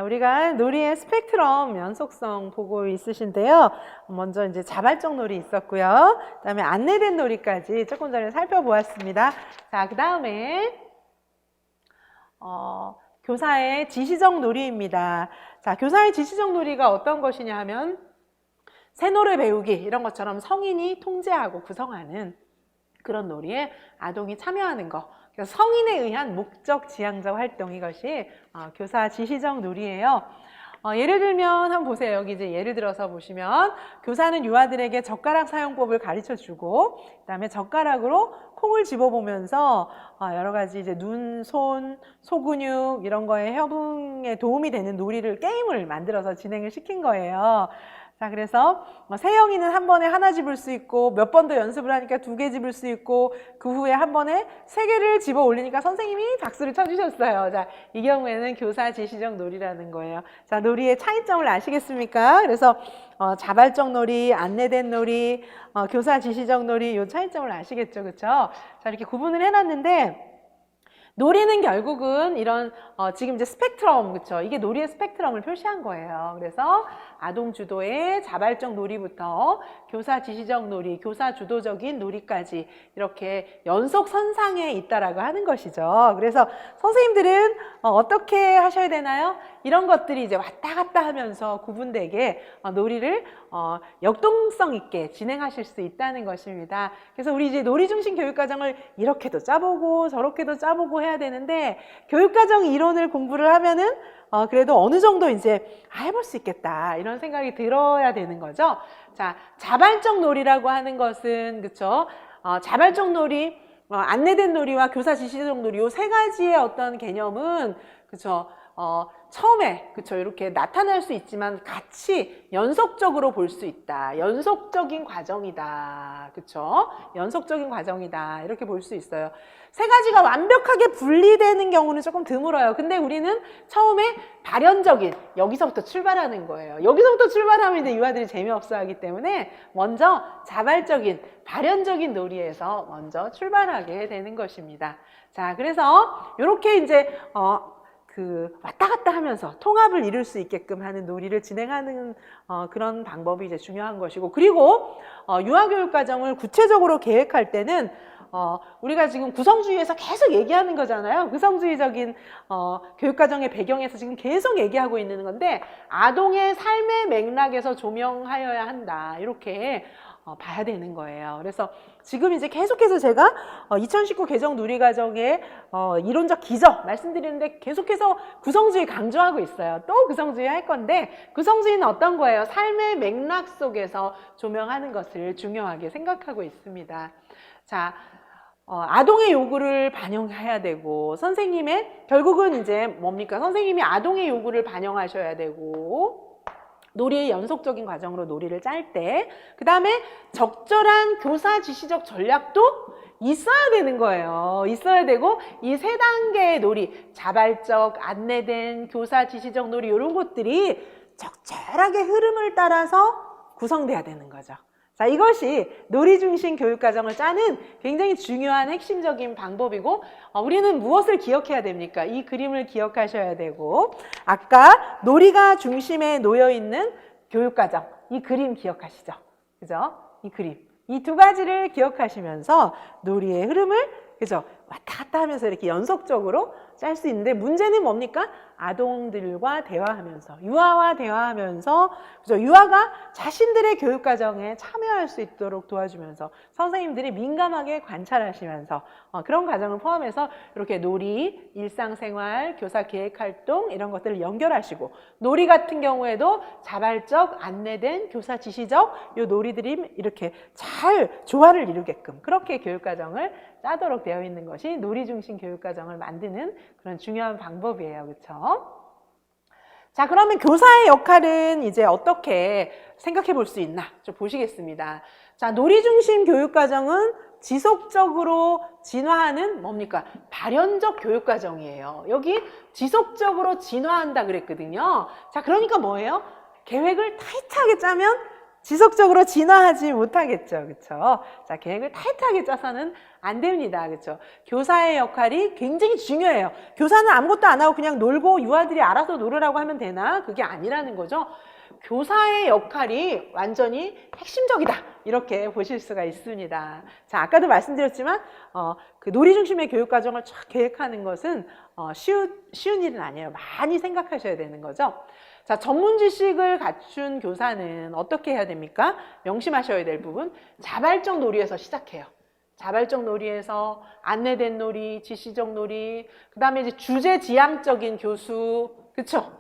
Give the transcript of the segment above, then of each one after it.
우리가 놀이의 스펙트럼 연속성 보고 있으신데요. 먼저 이제 자발적 놀이 있었고요. 그다음에 안내된 놀이까지 조금 전에 살펴보았습니다. 자, 그다음에 교사의 지시적 놀이입니다. 자, 교사의 지시적 놀이가 어떤 것이냐 하면 새노래 배우기 이런 것처럼 성인이 통제하고 구성하는 그런 놀이에 아동이 참여하는 거. 성인에 의한 목적 지향적 활동, 이것이 교사 지시적 놀이예요. 예를 들면 한번 보세요. 여기 이제 예를 들어서 보시면 교사는 유아들에게 젓가락 사용법을 가르쳐 주고, 그다음에 젓가락으로 콩을 집어보면서 여러 가지 이제 눈, 손, 소근육 이런 거에 협응에 도움이 되는 놀이를, 게임을 만들어서 진행을 시킨 거예요. 자, 그래서 세영이는 한 번에 하나 집을 수 있고, 몇 번 더 연습을 하니까 2개 집을 수 있고, 그 후에 한 번에 3개를 집어 올리니까 선생님이 박수를 쳐주셨어요. 자, 이 경우에는 교사 지시적 놀이라는 거예요. 자, 놀이의 차이점을 아시겠습니까? 그래서 자발적 놀이, 안내된 놀이, 교사 지시적 놀이, 이 차이점을 아시겠죠, 그렇죠? 자, 이렇게 구분을 해놨는데, 놀이는 결국은 이런 지금 이제 스펙트럼, 그쵸? 이게 놀이의 스펙트럼을 표시한 거예요. 그래서 아동 주도의 자발적 놀이부터 교사 지시적 놀이, 교사 주도적인 놀이까지 이렇게 연속선상에 있다라고 하는 것이죠. 그래서 선생님들은 어떻게 하셔야 되나요? 이런 것들이 이제 왔다 갔다 하면서 구분되게 놀이를 역동성 있게 진행하실 수 있다는 것입니다. 그래서 우리 이제 놀이 중심 교육과정을 이렇게도 짜보고 저렇게도 짜보고 해야 되는데, 교육과정 이론을 공부를 하면은 그래도 어느 정도 이제 해볼 수 있겠다 이런 생각이 들어야 되는 거죠. 자, 자발적 놀이라고 하는 것은, 그쵸? 자발적 놀이, 안내된 놀이와 교사 지시적 놀이, 이 세 가지의 어떤 개념은, 그쵸? 처음에, 그쵸? 이렇게 나타날 수 있지만 같이 연속적으로 볼 수 있다. 연속적인 과정이다. 그쵸? 연속적인 과정이다. 이렇게 볼 수 있어요. 세 가지가 완벽하게 분리되는 경우는 조금 드물어요. 근데 우리는 처음에 발현적인, 여기서부터 출발하는 거예요. 여기서부터 출발하면 이제 유아들이 재미없어 하기 때문에 먼저 자발적인, 발현적인 놀이에서 먼저 출발하게 되는 것입니다. 자, 그래서 이렇게 이제 왔다 갔다 하면서 통합을 이룰 수 있게끔 하는 놀이를 진행하는 그런 방법이 이제 중요한 것이고, 그리고 유아교육과정을 구체적으로 계획할 때는 우리가 지금 구성주의에서 계속 얘기하는 거잖아요. 구성주의적인 교육과정의 배경에서 지금 계속 얘기하고 있는 건데, 아동의 삶의 맥락에서 조명하여야 한다, 이렇게 봐야 되는 거예요. 그래서 지금 이제 계속해서 제가 2019 개정 누리과정의 이론적 기저 말씀드리는데 계속해서 구성주의 강조하고 있어요. 또 구성주의 할 건데, 구성주의는 어떤 거예요? 삶의 맥락 속에서 조명하는 것을 중요하게 생각하고 있습니다. 자, 아동의 요구를 반영해야 되고, 선생님의, 결국은 이제 뭡니까? 선생님이 아동의 요구를 반영하셔야 되고, 놀이의 연속적인 과정으로 놀이를 짤 때, 그 다음에 적절한 교사 지시적 전략도 있어야 되는 거예요. 있어야 되고, 이 3단계의 놀이, 자발적, 안내된, 교사 지시적 놀이, 이런 것들이 적절하게 흐름을 따라서 구성돼야 되는 거죠. 자, 이것이 놀이 중심 교육과정을 짜는 굉장히 중요한 핵심적인 방법이고, 우리는 무엇을 기억해야 됩니까? 이 그림을 기억하셔야 되고, 아까 놀이가 중심에 놓여 있는 교육과정, 이 그림 기억하시죠? 그죠? 이 그림. 이 2가지를 기억하시면서 놀이의 흐름을, 그죠? 왔다 갔다 하면서 이렇게 연속적으로 짤 수 있는데, 문제는 뭡니까? 아동들과 대화하면서, 유아와 대화하면서, 그죠? 유아가 자신들의 교육과정에 참여할 수 있도록 도와주면서, 선생님들이 민감하게 관찰하시면서 그런 과정을 포함해서 이렇게 놀이, 일상생활, 교사 계획활동 이런 것들을 연결하시고, 놀이 같은 경우에도 자발적, 안내된, 교사 지시적 이 놀이들이 이렇게 잘 조화를 이루게끔 그렇게 교육과정을 짜도록 되어 있는 것이 놀이 중심 교육과정을 만드는 그런 중요한 방법이에요. 그렇죠? 자, 그러면 교사의 역할은 이제 어떻게 생각해 볼 수 있나 좀 보시겠습니다. 자, 놀이 중심 교육과정은 지속적으로 진화하는 뭡니까? 발현적 교육과정이에요. 여기 지속적으로 진화한다 그랬거든요. 자, 그러니까 뭐예요? 계획을 타이트하게 짜면 지속적으로 진화하지 못하겠죠. 그쵸? 자, 계획을 타이트하게 짜서는 안 됩니다. 그쵸? 교사의 역할이 굉장히 중요해요. 교사는 아무것도 안 하고 그냥 놀고 유아들이 알아서 놀으라고 하면 되나? 그게 아니라는 거죠. 교사의 역할이 완전히 핵심적이다. 이렇게 보실 수가 있습니다. 자, 아까도 말씀드렸지만 그 놀이 중심의 교육 과정을 쫙 계획하는 것은 쉬운 일은 아니에요. 많이 생각하셔야 되는 거죠. 자, 전문 지식을 갖춘 교사는 어떻게 해야 됩니까? 명심하셔야 될 부분, 자발적 놀이에서 시작해요. 자발적 놀이에서 안내된 놀이, 지시적 놀이, 그 다음에 이제 주제 지향적인 교수, 그쵸?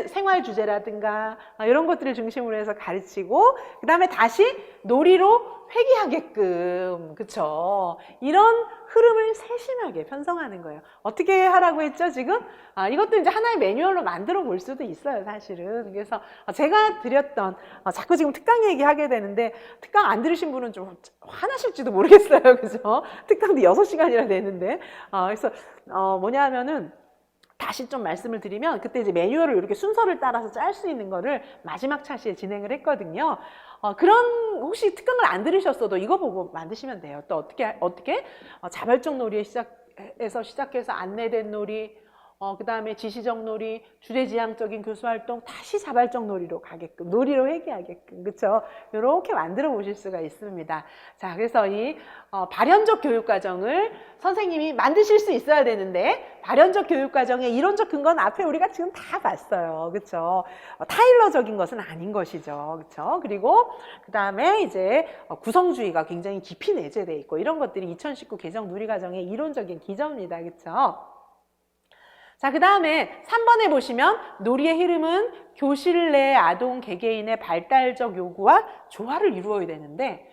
생활 주제라든가 이런 것들을 중심으로 해서 가르치고, 그 다음에 다시 놀이로 회귀하게끔, 그쵸? 이런 흐름을 세심하게 편성하는 거예요. 어떻게 하라고 했죠, 지금? 이것도 이제 하나의 매뉴얼로 만들어 볼 수도 있어요, 사실은. 그래서 제가 드렸던, 자꾸 지금 특강 얘기하게 되는데, 특강 안 들으신 분은 좀 화나실지도 모르겠어요, 그죠? 특강도 6시간이나 되는데. 그래서, 뭐냐 하면은, 다시 좀 말씀을 드리면 그때 이제 매뉴얼을 이렇게 순서를 따라서 짤 수 있는 거를 마지막 차시에 진행을 했거든요. 그런 혹시 특강을 안 들으셨어도 이거 보고 만드시면 돼요. 또 어떻게 자발적 놀이에 시작해서 안내된 놀이, 그 다음에 지시적 놀이, 주제지향적인 교수활동, 다시 자발적 놀이로 가게끔, 놀이로 회귀하게끔, 그쵸? 이렇게 만들어 보실 수가 있습니다. 자, 그래서 이 발현적 교육과정을 선생님이 만드실 수 있어야 되는데, 발현적 교육과정의 이론적 근거는 앞에 우리가 지금 다 봤어요. 그쵸? 타일러적인 것은 아닌 것이죠. 그쵸? 그리고 그 다음에 이제 구성주의가 굉장히 깊이 내재되어 있고, 이런 것들이 2019 개정 누리과정의 이론적인 기저입니다. 그쵸? 자, 그 다음에 3번에 보시면 놀이의 흐름은 교실 내 아동 개개인의 발달적 요구와 조화를 이루어야 되는데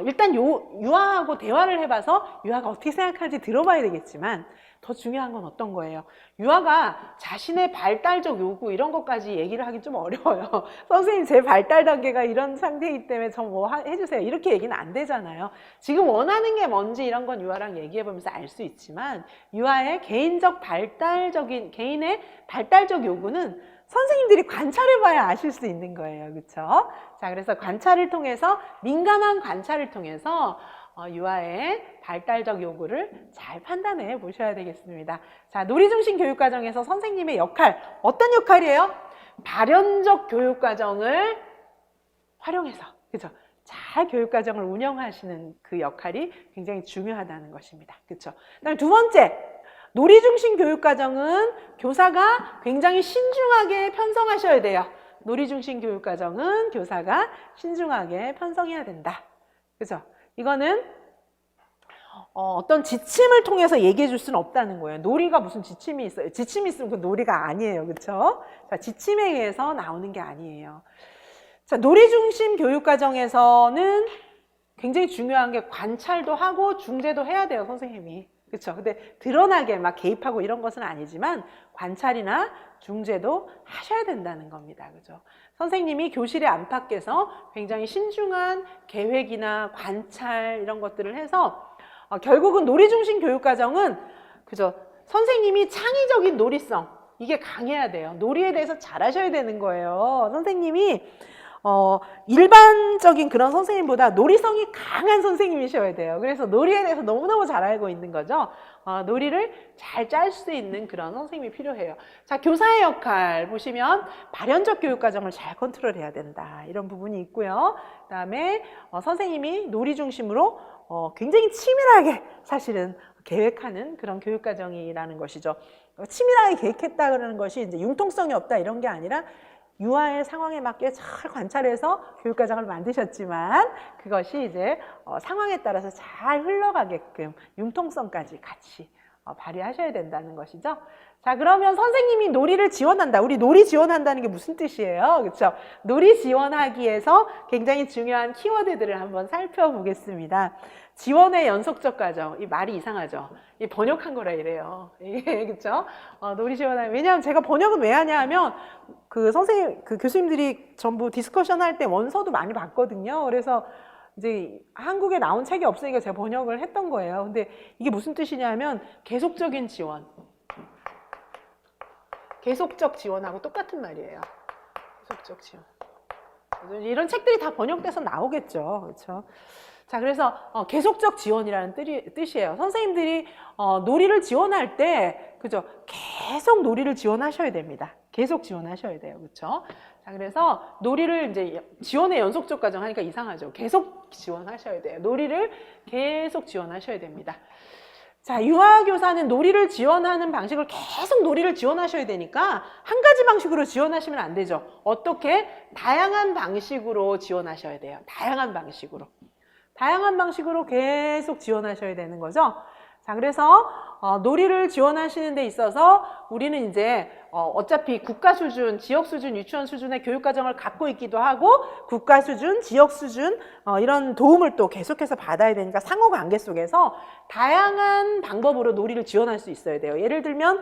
일단 유아하고 대화를 해봐서 유아가 어떻게 생각하는지 들어봐야 되겠지만 더 중요한 건 어떤 거예요? 유아가 자신의 발달적 요구 이런 것까지 얘기를 하기 좀 어려워요. 선생님 제 발달 단계가 이런 상태이기 때문에 저 뭐 해주세요. 이렇게 얘기는 안 되잖아요. 지금 원하는 게 뭔지 이런 건 유아랑 얘기해보면서 알 수 있지만 유아의 개인의 발달적 요구는 선생님들이 관찰해봐야 아실 수 있는 거예요. 그렇죠? 자, 그래서 관찰을 통해서 민감한 관찰을 통해서 유아의 발달적 요구를 잘 판단해 보셔야 되겠습니다. 자, 놀이중심 교육과정에서 선생님의 역할, 어떤 역할이에요? 발현적 교육과정을 활용해서, 그죠? 잘 교육과정을 운영하시는 그 역할이 굉장히 중요하다는 것입니다. 그렇죠? 그다음 두 번째, 놀이중심 교육과정은 교사가 굉장히 신중하게 편성하셔야 돼요. 놀이중심 교육과정은 교사가 신중하게 편성해야 된다. 그죠? 이거는 어떤 지침을 통해서 얘기해 줄 수는 없다는 거예요. 놀이가 무슨 지침이 있어요? 지침이 있으면 그 놀이가 아니에요. 그렇죠? 자, 지침에 의해서 나오는 게 아니에요. 자, 놀이중심 교육과정에서는 굉장히 중요한 게 관찰도 하고 중재도 해야 돼요, 선생님이. 그렇죠? 근데 드러나게 막 개입하고 이런 것은 아니지만 관찰이나 중재도 하셔야 된다는 겁니다. 그죠? 선생님이 교실의 안팎에서 굉장히 신중한 계획이나 관찰 이런 것들을 해서 결국은 놀이중심 교육과정은 그죠? 선생님이 창의적인 놀이성 이게 강해야 돼요. 놀이에 대해서 잘하셔야 되는 거예요. 선생님이 일반적인 그런 선생님보다 놀이성이 강한 선생님이셔야 돼요. 그래서 놀이에 대해서 너무너무 잘 알고 있는 거죠. 놀이를 잘 짤 수 있는 그런 선생님이 필요해요. 자, 교사의 역할 보시면 발현적 교육과정을 잘 컨트롤해야 된다. 이런 부분이 있고요. 그 다음에 선생님이 놀이 중심으로 굉장히 치밀하게 사실은 계획하는 그런 교육과정이라는 것이죠. 치밀하게 계획했다는 것이 이제 융통성이 없다 이런 게 아니라 유아의 상황에 맞게 잘 관찰해서 교육과정을 만드셨지만 그것이 이제 상황에 따라서 잘 흘러가게끔 융통성까지 같이 발휘하셔야 된다는 것이죠. 자, 그러면 선생님이 놀이를 지원한다. 우리 놀이 지원한다는 게 무슨 뜻이에요? 그렇죠? 놀이 지원하기에서 굉장히 중요한 키워드들을 한번 살펴보겠습니다. 지원의 연속적 과정. 이 말이 이상하죠? 이 번역한 거라 이래요. 이게 그렇죠? 놀이 지원하기. 왜냐하면 제가 번역은 왜 하냐 하면 그 선생님, 그 교수님들이 전부 디스커션 할 때 원서도 많이 봤거든요. 그래서 이제 한국에 나온 책이 없으니까 제가 번역을 했던 거예요. 근데 이게 무슨 뜻이냐 하면 계속적인 지원. 계속적 지원하고 똑같은 말이에요. 계속적 지원. 이런 책들이 다 번역돼서 나오겠죠. 그렇죠? 자, 그래서 계속적 지원이라는 뜻이에요. 선생님들이 놀이를 지원할 때, 그죠? 계속 놀이를 지원하셔야 됩니다. 계속 지원하셔야 돼요. 그렇죠? 자, 그래서 놀이를 이제 지원의 연속적 과정 하니까 이상하죠. 계속 지원하셔야 돼요. 놀이를 계속 지원하셔야 됩니다. 자, 유아교사는 놀이를 지원하는 방식을 계속 놀이를 지원하셔야 되니까 한 가지 방식으로 지원하시면 안 되죠. 어떻게? 다양한 방식으로 지원하셔야 돼요. 다양한 방식으로. 다양한 방식으로 계속 지원하셔야 되는 거죠. 자, 그래서 놀이를 지원하시는 데 있어서 우리는 이제 어차피 국가 수준, 지역 수준, 유치원 수준의 교육 과정을 갖고 있기도 하고 국가 수준, 지역 수준 이런 도움을 또 계속해서 받아야 되니까 상호관계 속에서 다양한 방법으로 놀이를 지원할 수 있어야 돼요. 예를 들면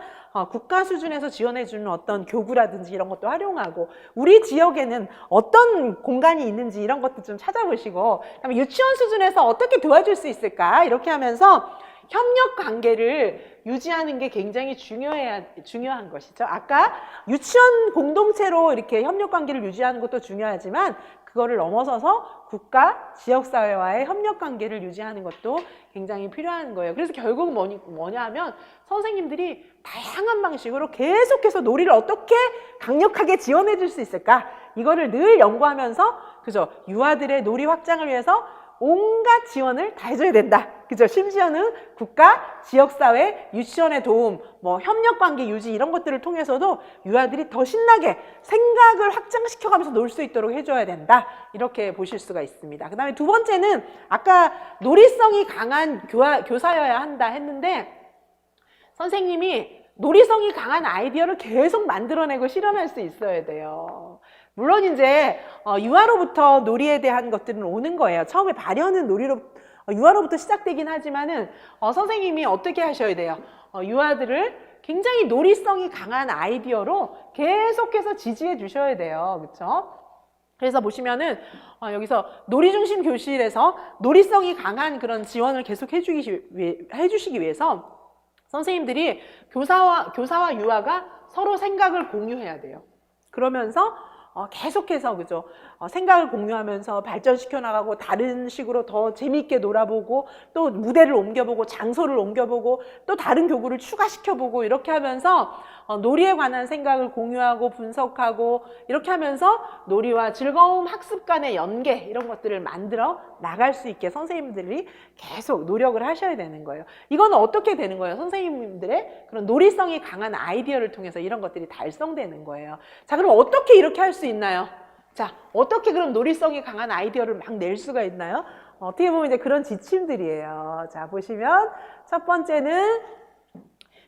국가 수준에서 지원해 주는 어떤 교구라든지 이런 것도 활용하고 우리 지역에는 어떤 공간이 있는지 이런 것도 좀 찾아보시고 그다음에 유치원 수준에서 어떻게 도와줄 수 있을까 이렇게 하면서 협력 관계를 유지하는 게 굉장히 중요한 것이죠. 아까 유치원 공동체로 이렇게 협력 관계를 유지하는 것도 중요하지만 그거를 넘어서서 국가, 지역사회와의 협력 관계를 유지하는 것도 굉장히 필요한 거예요. 그래서 결국 뭐냐 하면 선생님들이 다양한 방식으로 계속해서 놀이를 어떻게 강력하게 지원해 줄 수 있을까? 이거를 늘 연구하면서 그죠? 유아들의 놀이 확장을 위해서 온갖 지원을 다 해줘야 된다. 그죠? 심지어는 국가, 지역사회, 유치원의 도움, 협력관계 유지 이런 것들을 통해서도 유아들이 더 신나게 생각을 확장시켜가면서 놀 수 있도록 해줘야 된다. 이렇게 보실 수가 있습니다. 그 다음에 두 번째는 아까 놀이성이 강한 교사여야 한다 했는데 선생님이 놀이성이 강한 아이디어를 계속 만들어내고 실현할 수 있어야 돼요. 물론 이제 유아로부터 놀이에 대한 것들은 오는 거예요. 처음에 발현은 유아로부터 시작되긴 하지만은 선생님이 어떻게 하셔야 돼요? 유아들을 굉장히 놀이성이 강한 아이디어로 계속해서 지지해 주셔야 돼요. 그렇죠? 그래서 보시면은 여기서 놀이중심 교실에서 놀이성이 강한 그런 지원을 계속 해주시기 위해서 선생님들이 교사와 유아가 서로 생각을 공유해야 돼요. 그러면서 계속해서 그죠? 생각을 공유하면서 발전시켜 나가고 다른 식으로 더 재미있게 놀아보고 또 무대를 옮겨보고 장소를 옮겨보고 또 다른 교구를 추가시켜보고 이렇게 하면서 놀이에 관한 생각을 공유하고 분석하고 이렇게 하면서 놀이와 즐거움 학습 간의 연계 이런 것들을 만들어 나갈 수 있게 선생님들이 계속 노력을 하셔야 되는 거예요. 이건 어떻게 되는 거예요? 선생님들의 그런 놀이성이 강한 아이디어를 통해서 이런 것들이 달성되는 거예요. 자, 그럼 어떻게 이렇게 할 수 있나요? 자, 어떻게 그럼 놀이성이 강한 아이디어를 막 낼 수가 있나요? 어떻게 보면 이제 그런 지침들이에요. 자, 보시면 첫 번째는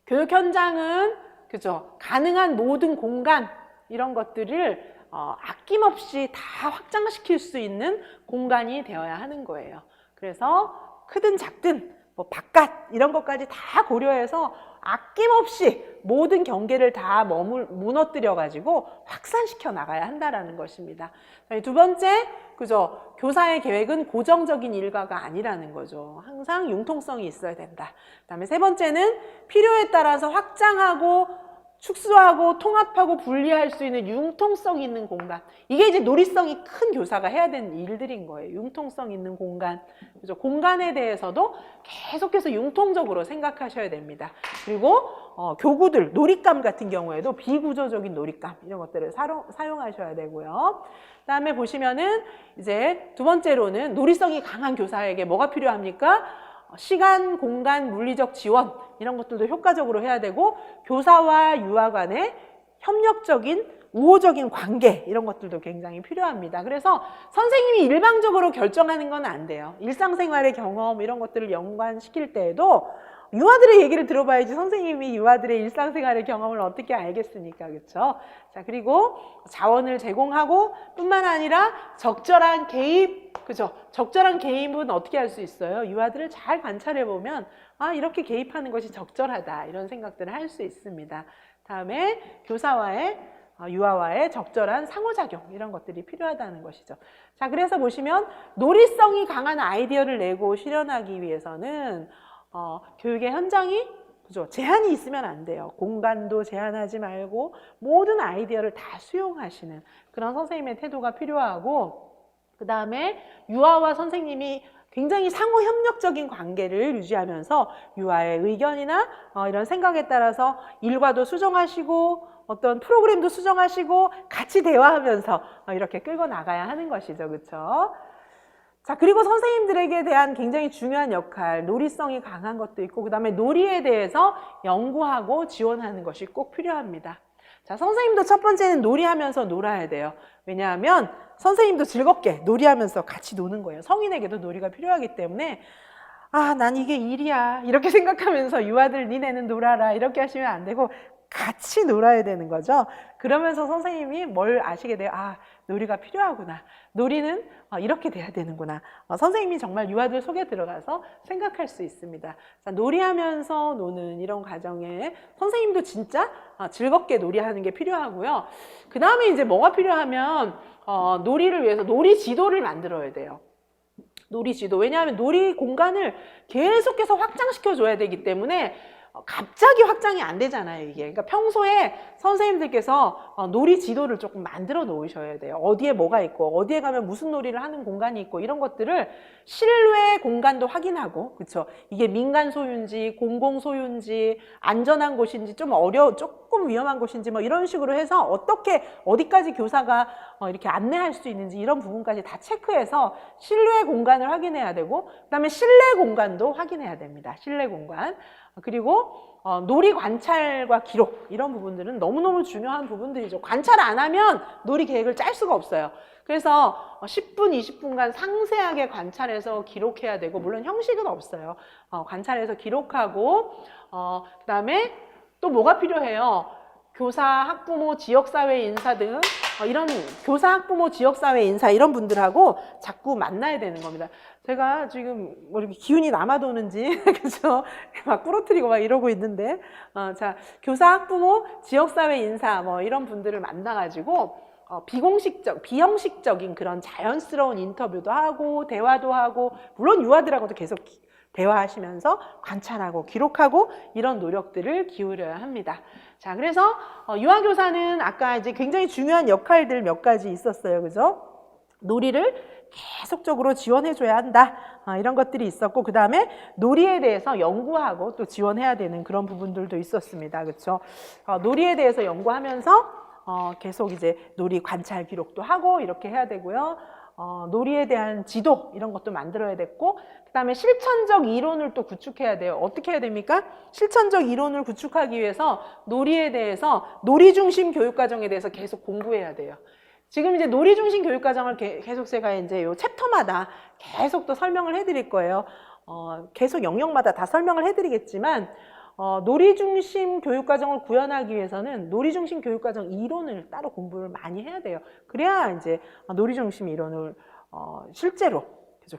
교육 현장은 그죠? 가능한 모든 공간 이런 것들을 아낌없이 다 확장시킬 수 있는 공간이 되어야 하는 거예요. 그래서 크든 작든 바깥 이런 것까지 다 고려해서 아낌없이 모든 경계를 다 무너뜨려 가지고 확산시켜 나가야 한다라는 것입니다. 두 번째, 그죠? 교사의 계획은 고정적인 일과가 아니라는 거죠. 항상 융통성이 있어야 된다. 그다음에 세 번째는 필요에 따라서 확장하고 축소하고 통합하고 분리할 수 있는 융통성 있는 공간. 이게 이제 놀이성이 큰 교사가 해야 되는 일들인 거예요. 융통성 있는 공간. 그죠? 공간에 대해서도 계속해서 융통적으로 생각하셔야 됩니다. 그리고 교구들, 놀잇감 같은 경우에도 비구조적인 놀잇감 이런 것들을 사용하셔야 되고요. 그다음에 보시면은 이제 두 번째로는 놀이성이 강한 교사에게 뭐가 필요합니까? 시간, 공간, 물리적 지원 이런 것들도 효과적으로 해야 되고 교사와 유아 간의 협력적인 우호적인 관계 이런 것들도 굉장히 필요합니다. 그래서 선생님이 일방적으로 결정하는 건 안 돼요. 일상생활의 경험 이런 것들을 연관시킬 때에도 유아들의 얘기를 들어봐야지 선생님이 유아들의 일상생활의 경험을 어떻게 알겠습니까? 그렇죠? 자, 그리고 자원을 제공하고 뿐만 아니라 적절한 개입, 그죠? 적절한 개입은 어떻게 할 수 있어요? 유아들을 잘 관찰해 보면 이렇게 개입하는 것이 적절하다 이런 생각들을 할 수 있습니다. 다음에 유아와의 적절한 상호작용 이런 것들이 필요하다는 것이죠. 자, 그래서 보시면 놀이성이 강한 아이디어를 내고 실현하기 위해서는 교육의 현장이 그죠? 제한이 있으면 안 돼요. 공간도 제한하지 말고 모든 아이디어를 다 수용하시는 그런 선생님의 태도가 필요하고, 그 다음에 유아와 선생님이 굉장히 상호 협력적인 관계를 유지하면서 유아의 의견이나 이런 생각에 따라서 일과도 수정하시고 어떤 프로그램도 수정하시고 같이 대화하면서 이렇게 끌고 나가야 하는 것이죠. 그렇죠? 자, 그리고 선생님들에게 대한 굉장히 중요한 역할, 놀이성이 강한 것도 있고, 그 다음에 놀이에 대해서 연구하고 지원하는 것이 꼭 필요합니다. 자, 선생님도 첫 번째는 놀이하면서 놀아야 돼요. 왜냐하면 선생님도 즐겁게 놀이하면서 같이 노는 거예요. 성인에게도 놀이가 필요하기 때문에 아, 난 이게 일이야 이렇게 생각하면서 유아들 니네는 놀아라 이렇게 하시면 안 되고 같이 놀아야 되는 거죠. 그러면서 선생님이 뭘 아시게 돼요. 아, 놀이가 필요하구나. 놀이는 이렇게 돼야 되는구나. 선생님이 정말 유아들 속에 들어가서 생각할 수 있습니다. 자, 놀이하면서 노는 이런 과정에 선생님도 진짜 즐겁게 놀이하는 게 필요하고요. 그 다음에 이제 뭐가 필요하면 놀이를 위해서 놀이 지도를 만들어야 돼요. 놀이 지도. 왜냐하면 놀이 공간을 계속해서 확장시켜 줘야 되기 때문에 갑자기 확장이 안 되잖아요, 이게. 그러니까 평소에 선생님들께서 놀이 지도를 조금 만들어 놓으셔야 돼요. 어디에 뭐가 있고, 어디에 가면 무슨 놀이를 하는 공간이 있고, 이런 것들을 실외 공간도 확인하고, 그쵸? 이게 민간 소유인지, 공공 소유인지, 안전한 곳인지, 조금 위험한 곳인지, 뭐 이런 식으로 해서 어떻게, 어디까지 교사가 이렇게 안내할 수 있는지 이런 부분까지 다 체크해서 실외 공간을 확인해야 되고, 그 다음에 실내 공간도 확인해야 됩니다. 실내 공간. 그리고 놀이 관찰과 기록 이런 부분들은 너무너무 중요한 부분들이죠. 관찰 안 하면 놀이 계획을 짤 수가 없어요. 그래서 10분, 20분간 상세하게 관찰해서 기록해야 되고, 물론 형식은 없어요. 관찰해서 기록하고, 그 다음에 또 뭐가 필요해요? 교사, 학부모, 지역사회 인사 등 이런 교사, 학부모, 지역사회 인사 이런 분들하고 자꾸 만나야 되는 겁니다. 제가 지금 뭐 이렇게 기운이 남아도는지 그죠? 막 부러뜨리고 막 이러고 있는데, 자, 교사, 학부모, 지역사회 인사 뭐 이런 분들을 만나가지고 비형식적인 그런 자연스러운 인터뷰도 하고 대화도 하고, 물론 유아들하고도 계속 대화하시면서 관찰하고 기록하고 이런 노력들을 기울여야 합니다. 자, 그래서 유아교사는 아까 이제 굉장히 중요한 역할들 몇 가지 있었어요. 그죠? 놀이를 계속적으로 지원해줘야 한다. 이런 것들이 있었고, 그 다음에 놀이에 대해서 연구하고 또 지원해야 되는 그런 부분들도 있었습니다. 그렇죠? 놀이에 대해서 연구하면서 계속 이제 놀이 관찰 기록도 하고 이렇게 해야 되고요. 놀이에 대한 지도 이런 것도 만들어야 됐고, 그 다음에 실천적 이론을 또 구축해야 돼요. 어떻게 해야 됩니까? 실천적 이론을 구축하기 위해서 놀이에 대해서, 놀이 중심 교육과정에 대해서 계속 공부해야 돼요. 지금 이제 놀이 중심 교육과정을 계속 제가 이제 요 챕터마다 계속 또 설명을 해드릴 거예요. 계속 영역마다 다 설명을 해드리겠지만, 놀이 중심 교육과정을 구현하기 위해서는 놀이 중심 교육과정 이론을 따로 공부를 많이 해야 돼요. 그래야 이제 놀이 중심 이론을 실제로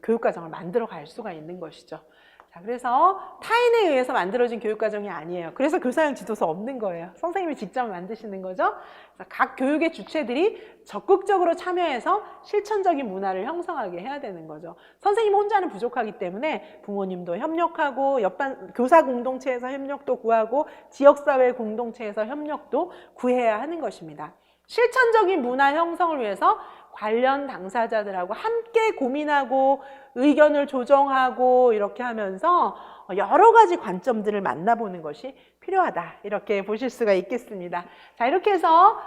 교육과정을 만들어 갈 수가 있는 것이죠. 자, 그래서 타인에 의해서 만들어진 교육과정이 아니에요. 그래서 교사형 지도서 없는 거예요. 선생님이 직접 만드시는 거죠. 각 교육의 주체들이 적극적으로 참여해서 실천적인 문화를 형성하게 해야 되는 거죠. 선생님 혼자는 부족하기 때문에 부모님도 협력하고, 옆반 교사 공동체에서 협력도 구하고, 지역사회 공동체에서 협력도 구해야 하는 것입니다. 실천적인 문화 형성을 위해서 관련 당사자들하고 함께 고민하고 의견을 조정하고 이렇게 하면서 여러 가지 관점들을 만나보는 것이 필요하다, 이렇게 보실 수가 있겠습니다. 자, 이렇게 해서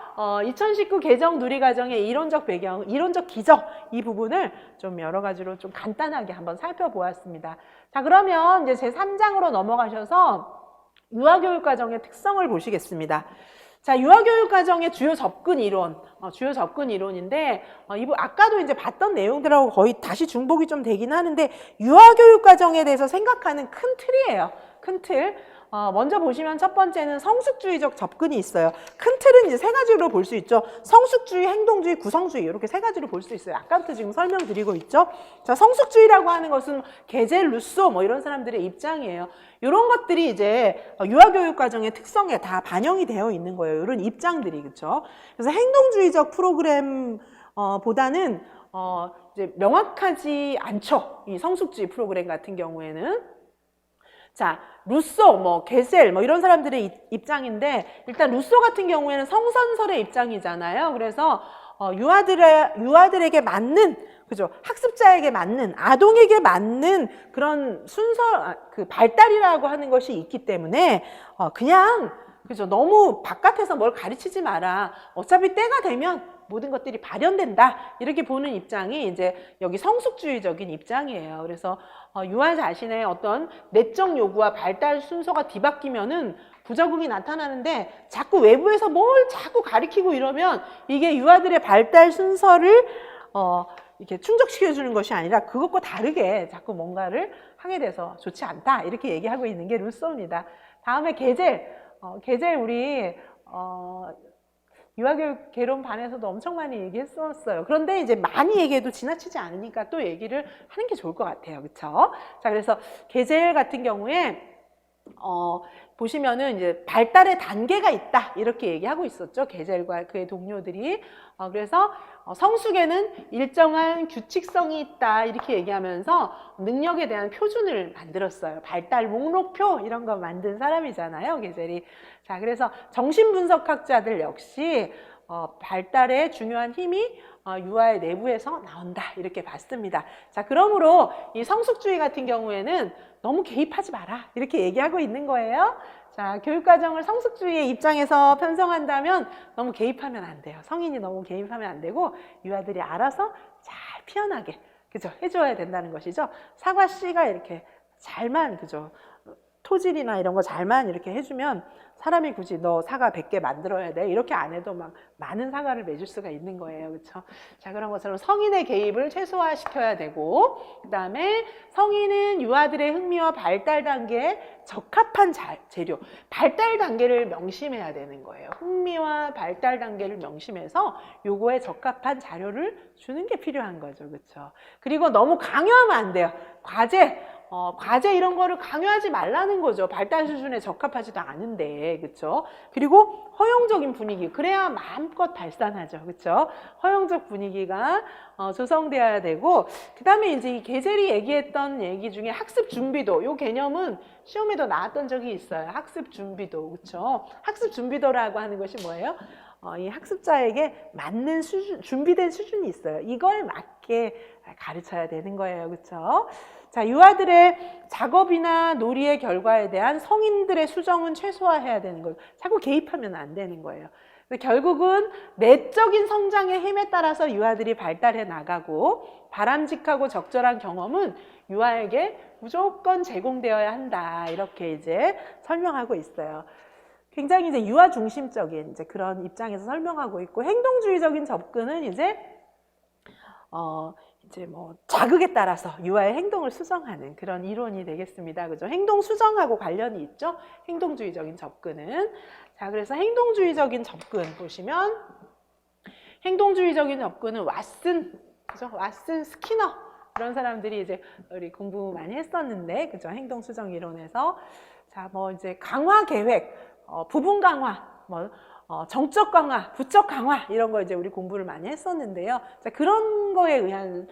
2019 개정 누리과정의 이론적 배경, 이론적 기저 이 부분을 좀 여러 가지로 좀 간단하게 한번 살펴보았습니다. 자, 그러면 이제 제3장으로 넘어가셔서 유아교육과정의 특성을 보시겠습니다. 자, 유아교육과정의 주요 접근 이론인데, 아까도 이제 봤던 내용들하고 거의 다시 중복이 좀 되긴 하는데, 유아교육과정에 대해서 생각하는 큰 틀이에요. 큰 틀. 먼저 보시면 첫 번째는 성숙주의적 접근이 있어요. 큰 틀은 이제 세 가지로 볼 수 있죠. 성숙주의, 행동주의, 구성주의, 이렇게 세 가지로 볼 수 있어요. 아까부터 지금 설명드리고 있죠. 자, 성숙주의라고 하는 것은 게젤, 루소 뭐 이런 사람들의 입장이에요. 이런 것들이 이제 유아교육과정의 특성에 다 반영이 되어 있는 거예요. 이런 입장들이, 그렇죠? 그래서 행동주의적 프로그램 보다는 이제 명확하지 않죠. 이 성숙주의 프로그램 같은 경우에는. 자, 루소, 뭐 게셀, 뭐 이런 사람들의 입장인데, 일단 루소 같은 경우에는 성선설의 입장이잖아요. 그래서 유아들에게 맞는, 그죠? 학습자에게 맞는, 아동에게 맞는 그런 그 발달이라고 하는 것이 있기 때문에 그냥, 그죠? 너무 바깥에서 뭘 가르치지 마라. 어차피 때가 되면 모든 것들이 발현된다. 이렇게 보는 입장이 이제 여기 성숙주의적인 입장이에요. 그래서 유아 자신의 어떤 내적 요구와 발달 순서가 뒤바뀌면은 부적응이 나타나는데, 자꾸 외부에서 뭘 자꾸 가리키고 이러면 이게 유아들의 발달 순서를 이렇게 충족시켜 주는 것이 아니라 그것과 다르게 자꾸 뭔가를 하게 돼서 좋지 않다. 이렇게 얘기하고 있는 게 루소입니다. 다음에 게젤 우리 유아교육 개론반에서도 엄청 많이 얘기했었어요. 그런데 이제 많이 얘기해도 지나치지 않으니까 또 얘기를 하는 게 좋을 것 같아요. 그렇죠? 자, 그래서 게젤 같은 경우에 보시면은 이제 발달의 단계가 있다. 이렇게 얘기하고 있었죠. 게젤과 그의 동료들이. 그래서 성숙에는 일정한 규칙성이 있다. 이렇게 얘기하면서 능력에 대한 표준을 만들었어요. 발달 목록표 이런 거 만든 사람이잖아요. 게젤이. 자, 그래서 정신분석학자들 역시 발달의 중요한 힘이 유아의 내부에서 나온다. 이렇게 봤습니다. 자, 그러므로 이 성숙주의 같은 경우에는 너무 개입하지 마라. 이렇게 얘기하고 있는 거예요. 자, 교육과정을 성숙주의의 입장에서 편성한다면 너무 개입하면 안 돼요. 성인이 너무 개입하면 안 되고 유아들이 알아서 잘 피어나게, 그죠? 해줘야 된다는 것이죠. 사과 씨가 이렇게 잘만, 그죠? 토질이나 이런 거 잘만 이렇게 해주면 사람이 굳이 너 사과 100개 만들어야 돼 이렇게 안 해도 막 많은 사과를 맺을 수가 있는 거예요. 그렇죠? 자, 그런 것처럼 성인의 개입을 최소화시켜야 되고, 그 다음에 성인은 유아들의 흥미와 발달 단계에 적합한 재료, 발달 단계를 명심해야 되는 거예요. 흥미와 발달 단계를 명심해서 요거에 적합한 자료를 주는 게 필요한 거죠. 그렇죠? 그리고 너무 강요하면 안 돼요. 과제 이런 거를 강요하지 말라는 거죠. 발달 수준에 적합하지도 않은데, 그렇죠? 그리고 허용적인 분위기, 그래야 마음껏 발산하죠, 그렇죠? 허용적 분위기가 조성되어야 되고, 그 다음에 이제 이 게젤이 얘기했던 얘기 중에 학습 준비도, 요 개념은 시험에도 나왔던 적이 있어요. 학습 준비도, 그렇죠? 학습 준비도라고 하는 것이 뭐예요? 이 학습자에게 맞는 수준, 준비된 수준이 있어요. 이걸 맞게 가르쳐야 되는 거예요, 그렇죠? 자, 유아들의 작업이나 놀이의 결과에 대한 성인들의 수정은 최소화해야 되는 거예요. 자꾸 개입하면 안 되는 거예요. 결국은 내적인 성장의 힘에 따라서 유아들이 발달해 나가고, 바람직하고 적절한 경험은 유아에게 무조건 제공되어야 한다. 이렇게 이제 설명하고 있어요. 굉장히 이제 유아 중심적인 이제 그런 입장에서 설명하고 있고, 행동주의적인 접근은 이제 뭐 자극에 따라서 유아의 행동을 수정하는 그런 이론이 되겠습니다. 그죠? 행동 수정하고 관련이 있죠. 행동주의적인 접근은. 자, 그래서 행동주의적인 접근 보시면, 행동주의적인 접근은 그죠? 왓슨, 스키너 이런 사람들이 이제 우리 공부 많이 했었는데, 그죠? 행동 수정 이론에서. 자, 뭐 이제 강화 계획, 부분 강화, 뭐 정적 강화, 부적 강화 이런 거 이제 우리 공부를 많이 했었는데요. 자, 그런 거에 의한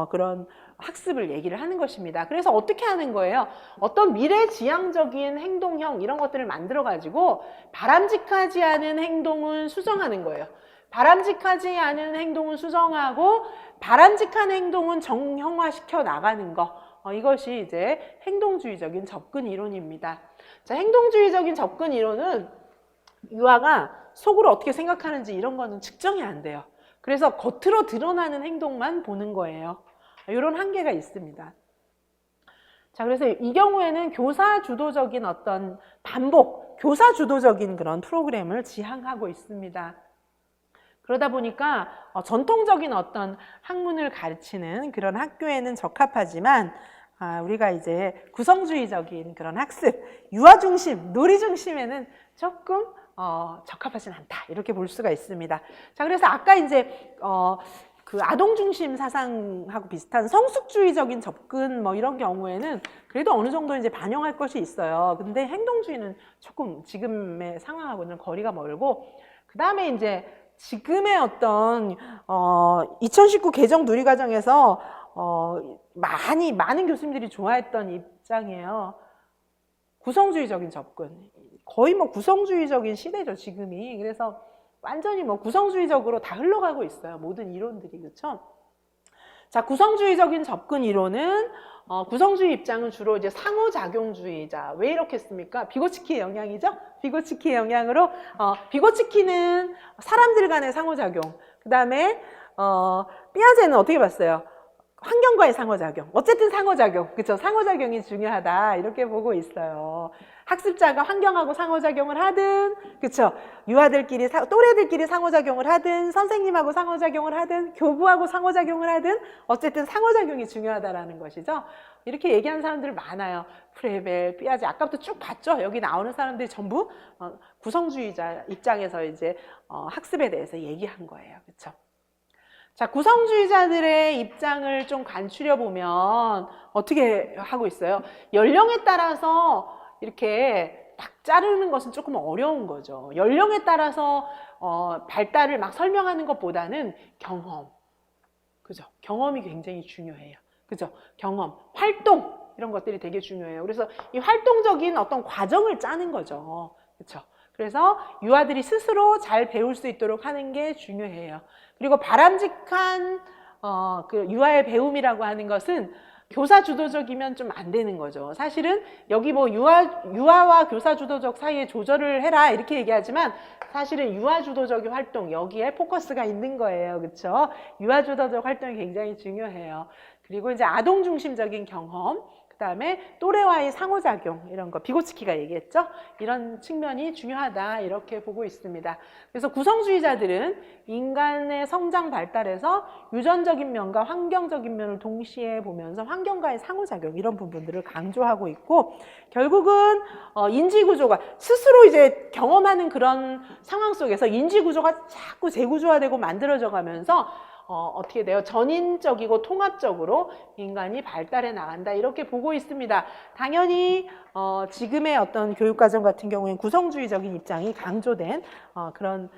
그런 학습을 얘기를 하는 것입니다. 그래서 어떻게 하는 거예요? 어떤 미래지향적인 행동형 이런 것들을 만들어 가지고 바람직하지 않은 행동은 수정하는 거예요. 바람직하지 않은 행동은 수정하고 바람직한 행동은 정형화시켜 나가는 거. 이것이 이제 행동주의적인 접근 이론입니다. 자, 행동주의적인 접근 이론은 유아가 속으로 어떻게 생각하는지 이런 거는 측정이 안 돼요. 그래서 겉으로 드러나는 행동만 보는 거예요. 이런 한계가 있습니다. 자, 그래서 이 경우에는 교사 주도적인 어떤 반복, 교사 주도적인 그런 프로그램을 지향하고 있습니다. 그러다 보니까 전통적인 어떤 학문을 가르치는 그런 학교에는 적합하지만, 우리가 이제 구성주의적인 그런 학습, 유아 중심, 놀이 중심에는 조금 적합하진 않다. 이렇게 볼 수가 있습니다. 자, 그래서 아까 이제 그 아동 중심 사상하고 비슷한 성숙주의적인 접근 뭐 이런 경우에는 그래도 어느 정도 이제 반영할 것이 있어요. 근데 행동주의는 조금 지금의 상황하고는 거리가 멀고, 그 다음에 이제 지금의 어떤 2019 개정 누리과정에서 많은 교수님들이 좋아했던 입장이에요. 구성주의적인 접근. 거의 뭐 구성주의적인 시대죠, 지금이. 그래서 완전히 뭐 구성주의적으로 다 흘러가고 있어요. 모든 이론들이. 그렇죠? 자, 구성주의적인 접근 이론은 구성주의 입장은 주로 이제 상호작용주의자. 왜 이렇게 했습니까? 비고츠키의 영향이죠? 비고츠키의 영향으로 비고츠키는 사람들 간의 상호작용. 그 다음에 피아제는 어떻게 봤어요? 환경과의 상호작용. 어쨌든 상호작용. 그렇죠? 상호작용이 중요하다. 이렇게 보고 있어요. 학습자가 환경하고 상호작용을 하든, 그렇죠? 유아들끼리, 또래들끼리 상호작용을 하든, 선생님하고 상호작용을 하든, 교부하고 상호작용을 하든, 어쨌든 상호작용이 중요하다라는 것이죠. 이렇게 얘기하는 사람들 많아요. 프레벨, 피아제, 아까부터 쭉 봤죠? 여기 나오는 사람들이 전부 구성주의자 입장에서 이제 학습에 대해서 얘기한 거예요. 그렇죠? 자, 구성주의자들의 입장을 좀 간추려 보면 어떻게 하고 있어요? 연령에 따라서 이렇게 딱 자르는 것은 조금 어려운 거죠. 연령에 따라서 발달을 막 설명하는 것보다는 경험, 그죠? 경험이 굉장히 중요해요. 그죠? 경험, 활동 이런 것들이 되게 중요해요. 그래서 이 활동적인 어떤 과정을 짜는 거죠. 그렇죠? 그래서 유아들이 스스로 잘 배울 수 있도록 하는 게 중요해요. 그리고 바람직한 그 유아의 배움이라고 하는 것은 교사 주도적이면 좀 안 되는 거죠. 사실은 여기 뭐 유아와 교사 주도적 사이에 조절을 해라 이렇게 얘기하지만 사실은 유아 주도적인 활동 여기에 포커스가 있는 거예요. 그렇죠? 유아 주도적 활동이 굉장히 중요해요. 그리고 이제 아동 중심적인 경험, 그다음에 또래와의 상호작용 이런 거 비고츠키가 얘기했죠. 이런 측면이 중요하다 이렇게 보고 있습니다. 그래서 구성주의자들은 인간의 성장 발달에서 유전적인 면과 환경적인 면을 동시에 보면서 환경과의 상호작용 이런 부분들을 강조하고 있고 결국은 인지구조가 스스로 이제 경험하는 그런 상황 속에서 인지구조가 자꾸 재구조화되고 만들어져 가면서 어떻게 돼요? 전인적이고 통합적으로 인간이 발달해 나간다 이렇게 보고 있습니다. 당연히 지금의 어떤 교육과정 같은 경우에는 구성주의적인 입장이 강조된 그런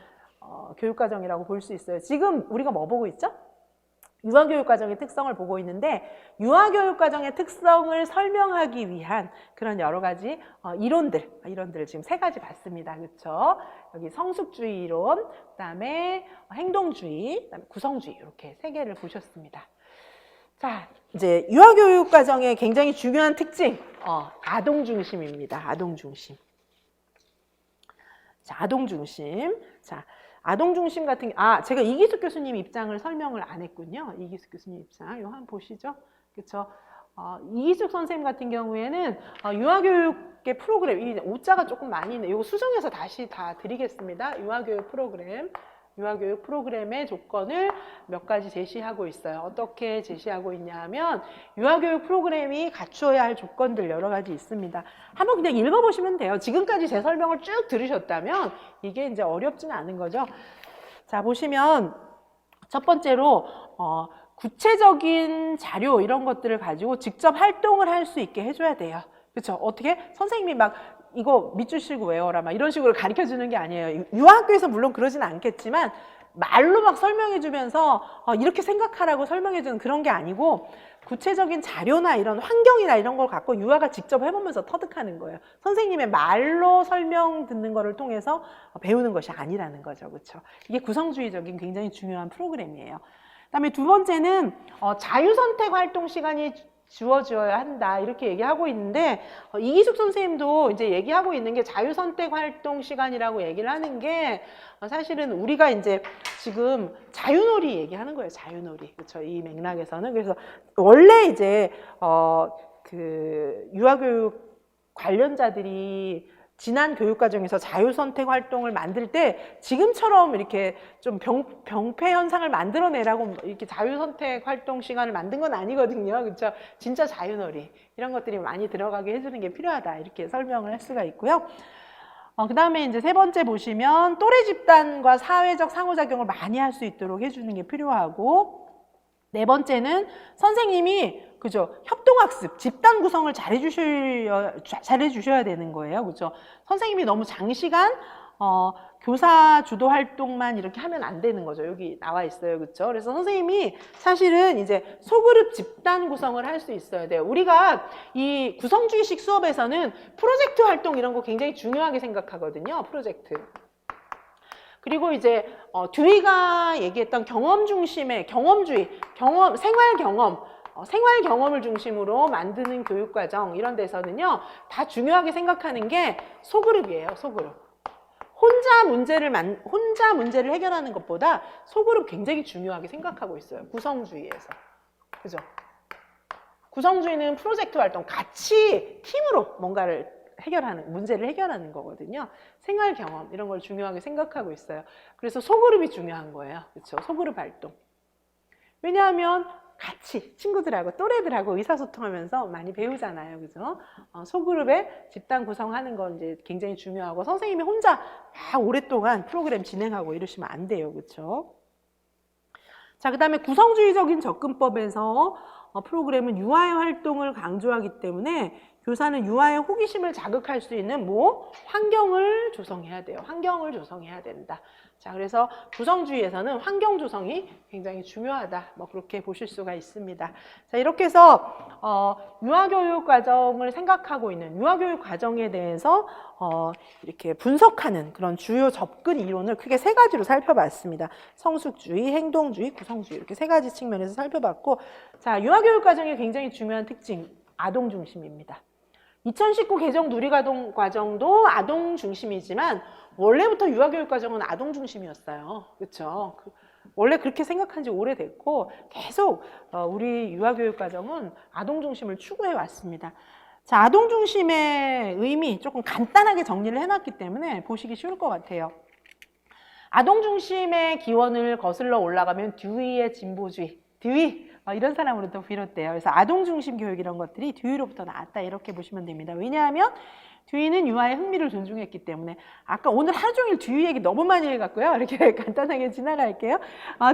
교육과정이라고 볼 수 있어요. 지금 우리가 뭐 보고 있죠? 유아교육과정의 특성을 보고 있는데 유아교육과정의 특성을 설명하기 위한 그런 여러 가지 이론들을 지금 3가지 봤습니다. 그렇죠? 여기 성숙주의 이론, 그다음에 행동주의, 그다음에 구성주의 이렇게 3개를 보셨습니다. 자, 이제 유아교육과정의 굉장히 중요한 특징, 아동중심입니다. 아동중심. 자, 아동중심. 자, 아동중심 같은 제가 이기숙 교수님 입장을 설명을 안 했군요. 이기숙 교수님 입장. 이거 한번 보시죠. 그렇죠? 이기숙 선생님 같은 경우에는 유아교육의 프로그램, 이 오자가 조금 많이 있네. 이거 수정해서 다시 다 드리겠습니다. 유아교육 프로그램의 조건을 몇 가지 제시하고 있어요. 어떻게 제시하고 있냐 하면 유아교육 프로그램이 갖추어야 할 조건들 여러 가지 있습니다. 한번 그냥 읽어보시면 돼요. 지금까지 제 설명을 쭉 들으셨다면 이게 이제 어렵지는 않은 거죠. 자, 보시면 첫 번째로 구체적인 자료 이런 것들을 가지고 직접 활동을 할 수 있게 해줘야 돼요. 그렇죠? 어떻게? 선생님이 막 이거 밑줄 칠고 외워라 막 이런 식으로 가르쳐 주는 게 아니에요. 유아학교에서 물론 그러지는 않겠지만 말로 막 설명해 주면서 이렇게 생각하라고 설명해 주는 그런 게 아니고 구체적인 자료나 이런 환경이나 이런 걸 갖고 유아가 직접 해보면서 터득하는 거예요. 선생님의 말로 설명 듣는 거를 통해서 배우는 것이 아니라는 거죠. 그렇죠? 이게 구성주의적인 굉장히 중요한 프로그램이에요. 그다음에 두 번째는 자유선택 활동 시간이 주어져야 한다 이렇게 얘기하고 있는데 이기숙 선생님도 이제 얘기하고 있는 게 자유선택 활동 시간이라고 얘기를 하는 게 사실은 우리가 이제 지금 자유놀이 얘기하는 거예요. 자유놀이. 그렇죠? 이 맥락에서는. 그래서 원래 이제 그 유아교육 관련자들이 지난 교육과정에서 자유선택 활동을 만들 때 지금처럼 이렇게 좀 병폐 현상을 만들어내라고 이렇게 자유선택 활동 시간을 만든 건 아니거든요. 그렇죠? 진짜 자유놀이 이런 것들이 많이 들어가게 해주는 게 필요하다 이렇게 설명을 할 수가 있고요. 그 다음에 이제 3번째 보시면 또래 집단과 사회적 상호작용을 많이 할 수 있도록 해주는 게 필요하고 4번째는 선생님이 그죠? 협동학습, 집단 구성을 잘해주셔야 되는 거예요. 그죠? 선생님이 너무 장시간 교사 주도 활동만 이렇게 하면 안 되는 거죠. 여기 나와 있어요. 그렇죠? 그래서 선생님이 사실은 이제 소그룹 집단 구성을 할 수 있어야 돼요. 우리가 이 구성주의식 수업에서는 프로젝트 활동 이런 거 굉장히 중요하게 생각하거든요. 프로젝트. 그리고 이제 듀이가 얘기했던 경험 중심의 경험주의, 생활 경험을 중심으로 만드는 교육과정 이런 데서는요, 다 중요하게 생각하는 게 소그룹이에요. 소그룹. 혼자 문제를 해결하는 것보다 소그룹 굉장히 중요하게 생각하고 있어요. 구성주의에서. 그죠? 구성주의는 프로젝트 활동, 같이 팀으로 뭔가를 문제를 해결하는 거거든요. 생활 경험 이런 걸 중요하게 생각하고 있어요. 그래서 소그룹이 중요한 거예요. 그렇죠? 소그룹 활동. 왜냐하면 같이 친구들하고 또래들하고 의사소통하면서 많이 배우잖아요. 그죠? 소그룹에 집단 구성하는 건 이제 굉장히 중요하고, 선생님이 혼자 막 오랫동안 프로그램 진행하고 이러시면 안 돼요. 그렇죠? 자, 그다음에 구성주의적인 접근법에서 프로그램은 유아의 활동을 강조하기 때문에 교사는 유아의 호기심을 자극할 수 있는 환경을 조성해야 돼요. 환경을 조성해야 된다. 자, 그래서 구성주의에서는 환경 조성이 굉장히 중요하다. 그렇게 보실 수가 있습니다. 자, 이렇게 해서 유아교육 과정을 생각하고 있는 유아교육 과정에 대해서 이렇게 분석하는 그런 주요 접근 이론을 크게 세 가지로 살펴봤습니다. 성숙주의, 행동주의, 구성주의 이렇게 세 가지 측면에서 살펴봤고, 자, 유아교육 과정의 굉장히 중요한 특징, 아동 중심입니다. 2019 개정 누리과정 과정도 아동 중심이지만 원래부터 유아교육 과정은 아동 중심이었어요. 그렇죠? 원래 그렇게 생각한 지 오래됐고 계속 우리 유아교육 과정은 아동 중심을 추구해 왔습니다. 자, 아동 중심의 의미 조금 간단하게 정리를 해놨기 때문에 보시기 쉬울 것 같아요. 아동 중심의 기원을 거슬러 올라가면 듀이의 진보주의, 듀이 이런 사람으로부터 비롯돼요. 그래서 아동 중심 교육 이런 것들이 듀이로부터 나왔다 이렇게 보시면 됩니다. 왜냐하면 듀이는 유아의 흥미를 존중했기 때문에. 아까 오늘 하루 종일 듀이 얘기 너무 많이 해갖고요. 이렇게 간단하게 지나갈게요.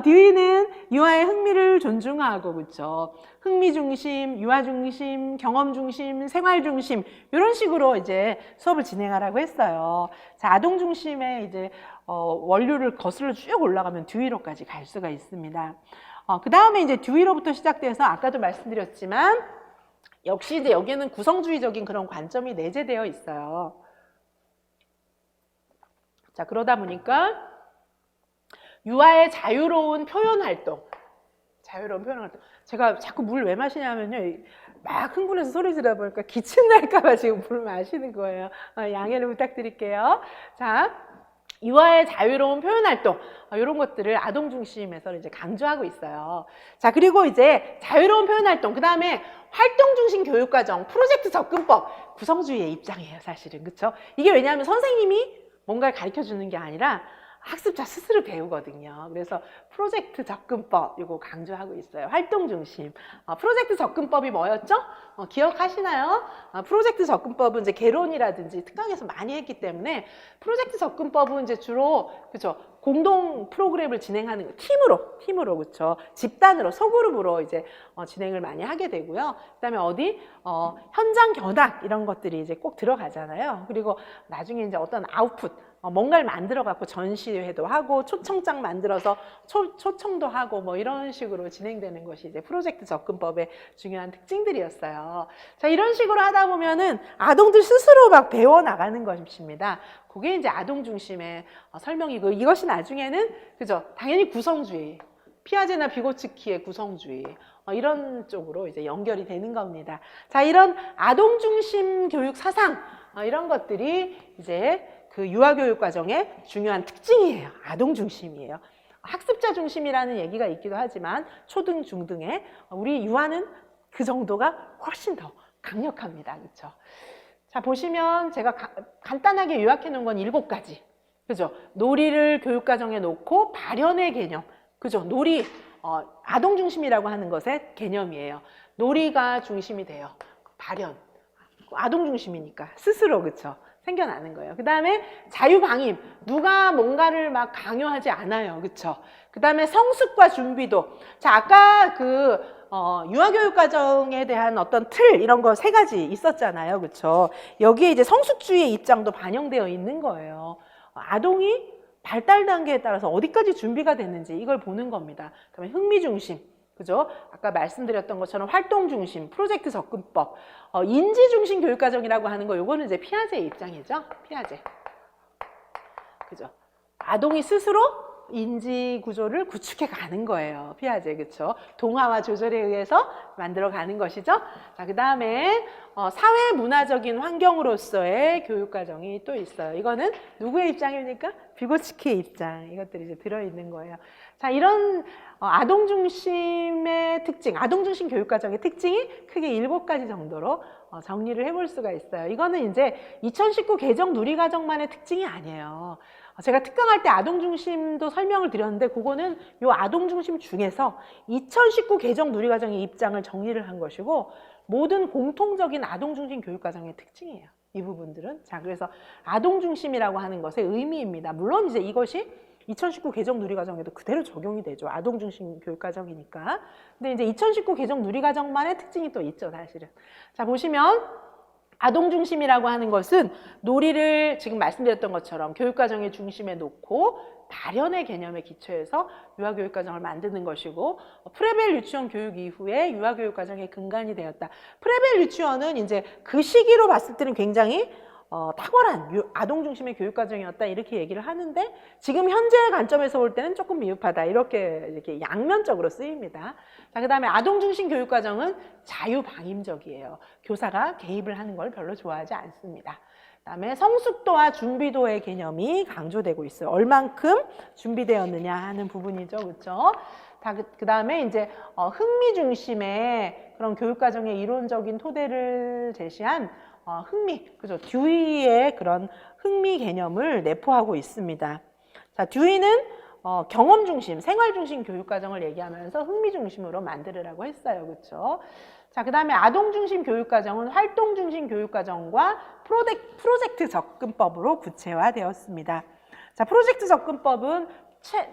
듀이는 유아의 흥미를 존중하고, 그렇죠? 흥미 중심, 유아 중심, 경험 중심, 생활 중심 이런 식으로 이제 수업을 진행하라고 했어요. 자, 아동 중심의 이제 원류를 거슬러 쭉 올라가면 듀이로까지 갈 수가 있습니다. 그 다음에 이제 듀이로부터 시작돼서 아까도 말씀드렸지만 역시 이제 여기에는 구성주의적인 그런 관점이 내재되어 있어요. 자, 그러다 보니까 유아의 자유로운 표현 활동. 제가 자꾸 물 왜 마시냐면요. 막 흥분해서 소리 지르다 보니까 기침 날까봐 지금 물 마시는 거예요. 양해를 부탁드릴게요. 자. 유아의 자유로운 표현 활동, 이런 것들을 아동 중심에서 이제 강조하고 있어요. 자, 그리고 이제 자유로운 표현 활동, 그 다음에 활동 중심 교육 과정, 프로젝트 접근법, 구성주의의 입장이에요, 사실은. 그렇죠? 이게 왜냐하면 선생님이 뭔가를 가르쳐 주는 게 아니라 학습자 스스로 배우거든요. 그래서 프로젝트 접근법 이거 강조하고 있어요. 활동 중심. 프로젝트 접근법이 뭐였죠? 기억하시나요? 프로젝트 접근법은 이제 개론이라든지 특강에서 많이 했기 때문에 프로젝트 접근법은 이제 주로 그죠? 공동 프로그램을 진행하는 거, 팀으로 그렇죠? 집단으로 소그룹으로 이제 진행을 많이 하게 되고요. 그다음에 현장 견학 이런 것들이 이제 꼭 들어가잖아요. 그리고 나중에 이제 어떤 아웃풋 뭔가를 만들어 갖고 전시회도 하고 초청장 만들어서 초청도 하고 이런 식으로 진행되는 것이 이제 프로젝트 접근법의 중요한 특징들이었어요. 자, 이런 식으로 하다 보면은 아동들 스스로 막 배워 나가는 것입니다. 그게 이제 아동 중심의 설명이고, 이것이 나중에는 그죠? 당연히 구성주의, 피아제나 비고츠키의 구성주의 이런 쪽으로 이제 연결이 되는 겁니다. 자, 이런 아동 중심 교육 사상 이런 것들이 이제 그 유아교육 과정의 중요한 특징이에요. 아동 중심이에요. 학습자 중심이라는 얘기가 있기도 하지만 초등, 중등에 우리 유아는 그 정도가 훨씬 더 강력합니다. 그렇죠? 자, 보시면 제가 간단하게 요약해 놓은 건 7가지. 그죠? 놀이를 교육 과정에 놓고 발현의 개념. 그죠? 놀이, 아동 중심이라고 하는 것의 개념이에요. 놀이가 중심이 돼요. 발현. 아동 중심이니까 스스로, 그렇죠? 생겨나는 거예요. 그 다음에 자유방임. 누가 뭔가를 막 강요하지 않아요. 그쵸? 그 다음에 성숙과 준비도. 자, 아까 유아교육 과정에 대한 어떤 틀, 이런 거 3가지 있었잖아요. 그쵸? 여기에 이제 성숙주의의 입장도 반영되어 있는 거예요. 아동이 발달 단계에 따라서 어디까지 준비가 됐는지 이걸 보는 겁니다. 그다음에 흥미 중심, 그죠? 아까 말씀드렸던 것처럼 활동 중심, 프로젝트 접근법, 인지 중심 교육 과정이라고 하는 거, 요거는 이제 피아제의 입장이죠. 피아제. 그죠? 아동이 스스로 인지 구조를 구축해 가는 거예요. 피아제, 그쵸? 동화와 조절에 의해서 만들어 가는 것이죠. 자, 그 다음에 사회 문화적인 환경으로서의 교육 과정이 또 있어요. 이거는 누구의 입장입니까? 비고츠키의 입장. 이것들이 이제 들어있는 거예요. 자, 이런 아동 중심의 특징, 아동 중심 교육 과정의 특징이 크게 7가지 정도로 정리를 해볼 수가 있어요. 이거는 이제 2019 개정 누리과정만의 특징이 아니에요. 제가 특강할 때 아동 중심도 설명을 드렸는데 그거는 이 아동 중심 중에서 2019 개정 누리과정의 입장을 정리를 한 것이고 모든 공통적인 아동 중심 교육 과정의 특징이에요. 이 부분들은. 자, 그래서 아동 중심이라고 하는 것의 의미입니다. 물론 이제 이것이 2019 개정 누리과정에도 그대로 적용이 되죠. 아동 중심 교육 과정이니까. 근데 이제 2019 개정 누리과정만의 특징이 또 있죠, 사실은. 자, 보시면 아동 중심이라고 하는 것은 놀이를 지금 말씀드렸던 것처럼 교육과정의 중심에 놓고 다련의 개념에 기초해서 유아교육과정을 만드는 것이고, 프레벨 유치원 교육 이후에 유아교육과정의 근간이 되었다. 프레벨 유치원은 이제 그 시기로 봤을 때는 굉장히 탁월한 아동 중심의 교육과정이었다 이렇게 얘기를 하는데 지금 현재의 관점에서 볼 때는 조금 미흡하다 이렇게 양면적으로 쓰입니다. 자, 그 다음에 아동 중심 교육과정은 자유방임적이에요. 교사가 개입을 하는 걸 별로 좋아하지 않습니다. 그 다음에 성숙도와 준비도의 개념이 강조되고 있어요. 얼만큼 준비되었느냐 하는 부분이죠. 그렇죠? 그 다음에 이제 흥미 중심의 그런 교육과정의 이론적인 토대를 제시한 흥미, 그죠? 듀이의 그런 흥미 개념을 내포하고 있습니다. 자, 듀이는 경험 중심, 생활 중심 교육 과정을 얘기하면서 흥미 중심으로 만들으라고 했어요. 그렇죠? 자, 그다음에 아동 중심 교육 과정은 활동 중심 교육 과정과 프로젝트 접근법으로 구체화되었습니다. 자, 프로젝트 접근법은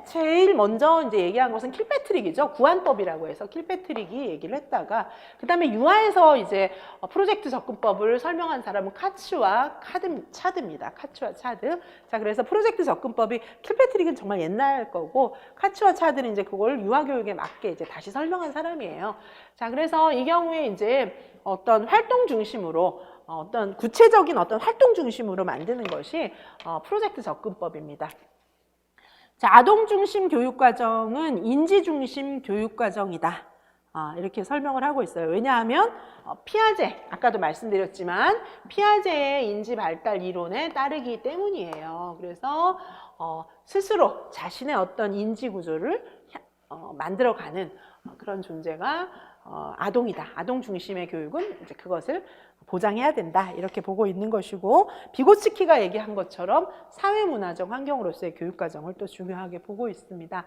제일 먼저 이제 얘기한 것은 킬패트릭이죠. 구안법이라고 해서 킬패트릭이 얘기를 했다가 그 다음에 유아에서 이제 프로젝트 접근법을 설명한 사람은 카츠와 차드입니다. 카츠와 차드. 자, 그래서 프로젝트 접근법이 킬패트릭은 정말 옛날 거고 카츠와 차드는 이제 그걸 유아 교육에 맞게 이제 다시 설명한 사람이에요. 자, 그래서 이 경우에 이제 어떤 활동 중심으로 어떤 구체적인 어떤 활동 중심으로 만드는 것이 프로젝트 접근법입니다. 자, 아동 중심 교육과정은 인지 중심 교육과정이다. 이렇게 설명을 하고 있어요. 왜냐하면 피아제, 아까도 말씀드렸지만 피아제의 인지 발달 이론에 따르기 때문이에요. 그래서 스스로 자신의 어떤 인지 구조를 만들어가는 그런 존재가 아동이다. 아동 중심의 교육은 이제 그것을 보장해야 된다. 이렇게 보고 있는 것이고 비고츠키가 얘기한 것처럼 사회문화적 환경으로서의 교육과정을 또 중요하게 보고 있습니다.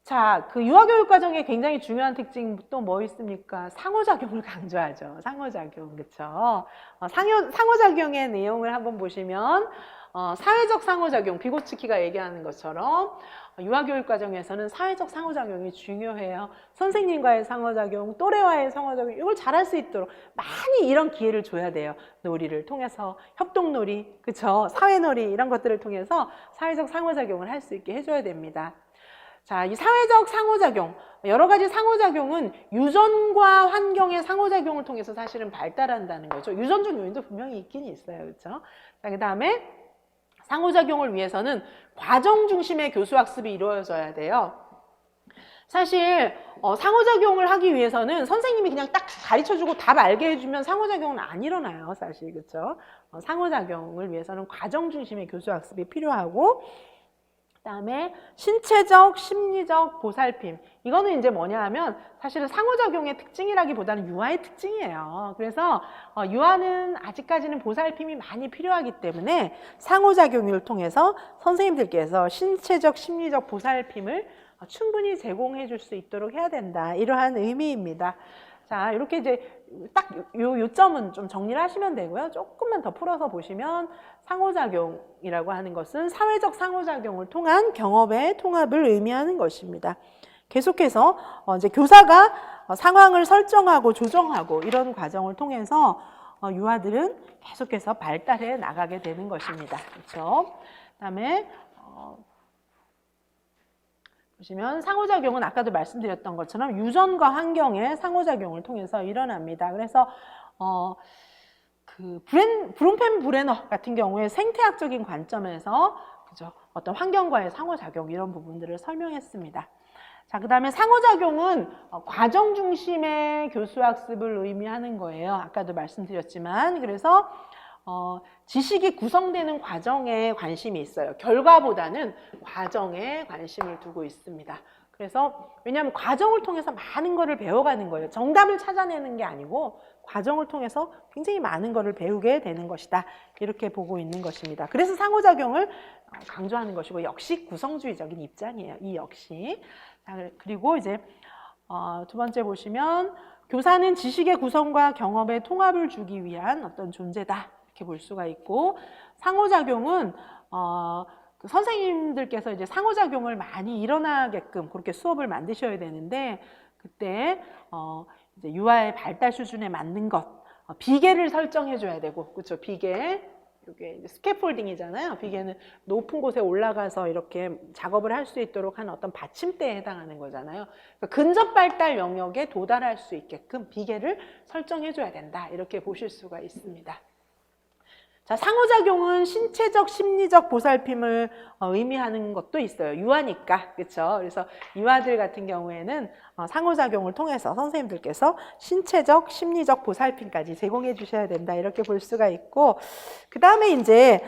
자, 그 유아교육과정의 굉장히 중요한 특징 또 뭐 있습니까? 상호작용을 강조하죠. 상호작용, 그렇죠? 상호작용의 내용을 한번 보시면 사회적 상호작용, 비고츠키가 얘기하는 것처럼 유아교육과정에서는 사회적 상호작용이 중요해요. 선생님과의 상호작용, 또래와의 상호작용, 이걸 잘할 수 있도록 많이 이런 기회를 줘야 돼요. 놀이를 통해서, 협동놀이, 그쵸? 사회놀이 이런 것들을 통해서 사회적 상호작용을 할 수 있게 해줘야 됩니다. 자, 이 사회적 상호작용, 여러 가지 상호작용은 유전과 환경의 상호작용을 통해서 사실은 발달한다는 거죠. 유전적 요인도 분명히 있긴 있어요. 그렇죠? 자, 그 다음에 상호작용을 위해서는 과정 중심의 교수학습이 이루어져야 돼요. 사실 상호작용을 하기 위해서는 선생님이 그냥 딱 가르쳐주고 답 알게 해주면 상호작용은 안 일어나요. 사실, 그렇죠? 상호작용을 위해서는 과정 중심의 교수학습이 필요하고 그다음에 신체적, 심리적 보살핌. 이거는 이제 뭐냐 하면 사실은 상호작용의 특징이라기보다는 유아의 특징이에요. 그래서 유아는 아직까지는 보살핌이 많이 필요하기 때문에 상호작용을 통해서 선생님들께서 신체적, 심리적 보살핌을 충분히 제공해 줄 수 있도록 해야 된다. 이러한 의미입니다. 자, 이렇게 이제 딱 요점은 좀 정리를 하시면 되고요. 조금만 더 풀어서 보시면 상호작용이라고 하는 것은 사회적 상호작용을 통한 경험의 통합을 의미하는 것입니다. 계속해서 이제 교사가 상황을 설정하고 조정하고 이런 과정을 통해서 유아들은 계속해서 발달해 나가게 되는 것입니다. 그렇죠? 그다음에 보시면 상호작용은 아까도 말씀드렸던 것처럼 유전과 환경의 상호작용을 통해서 일어납니다. 그래서 그 브롬펜 브레너 같은 경우에 생태학적인 관점에서 그죠? 어떤 환경과의 상호작용 이런 부분들을 설명했습니다. 자, 그 다음에 상호작용은 과정 중심의 교수학습을 의미하는 거예요. 아까도 말씀드렸지만 그래서 지식이 구성되는 과정에 관심이 있어요. 결과보다는 과정에 관심을 두고 있습니다. 그래서 왜냐하면 과정을 통해서 많은 거를 배워가는 거예요. 정답을 찾아내는 게 아니고 과정을 통해서 굉장히 많은 거를 배우게 되는 것이다. 이렇게 보고 있는 것입니다. 그래서 상호작용을 강조하는 것이고 역시 구성주의적인 입장이에요. 이 역시. 자, 그리고 이제 두 번째 보시면 교사는 지식의 구성과 경험의 통합을 주기 위한 어떤 존재다. 이렇게 볼 수가 있고 상호작용은 그 선생님들께서 이제 상호작용을 많이 일어나게끔 그렇게 수업을 만드셔야 되는데 그때 이제 유아의 발달 수준에 맞는 것 비계를 설정해 줘야 되고 그렇죠. 비계 이게 스캐폴딩이잖아요. 비계는 높은 곳에 올라가서 이렇게 작업을 할 수 있도록 하는 어떤 받침대에 해당하는 거잖아요. 그러니까 근접 발달 영역에 도달할 수 있게끔 비계를 설정해 줘야 된다. 이렇게 보실 수가 있습니다. 자, 상호작용은 신체적, 심리적 보살핌을 의미하는 것도 있어요. 유아니까, 그렇죠? 그래서 유아들 같은 경우에는 상호작용을 통해서 선생님들께서 신체적, 심리적 보살핌까지 제공해 주셔야 된다. 이렇게 볼 수가 있고, 그 다음에 이제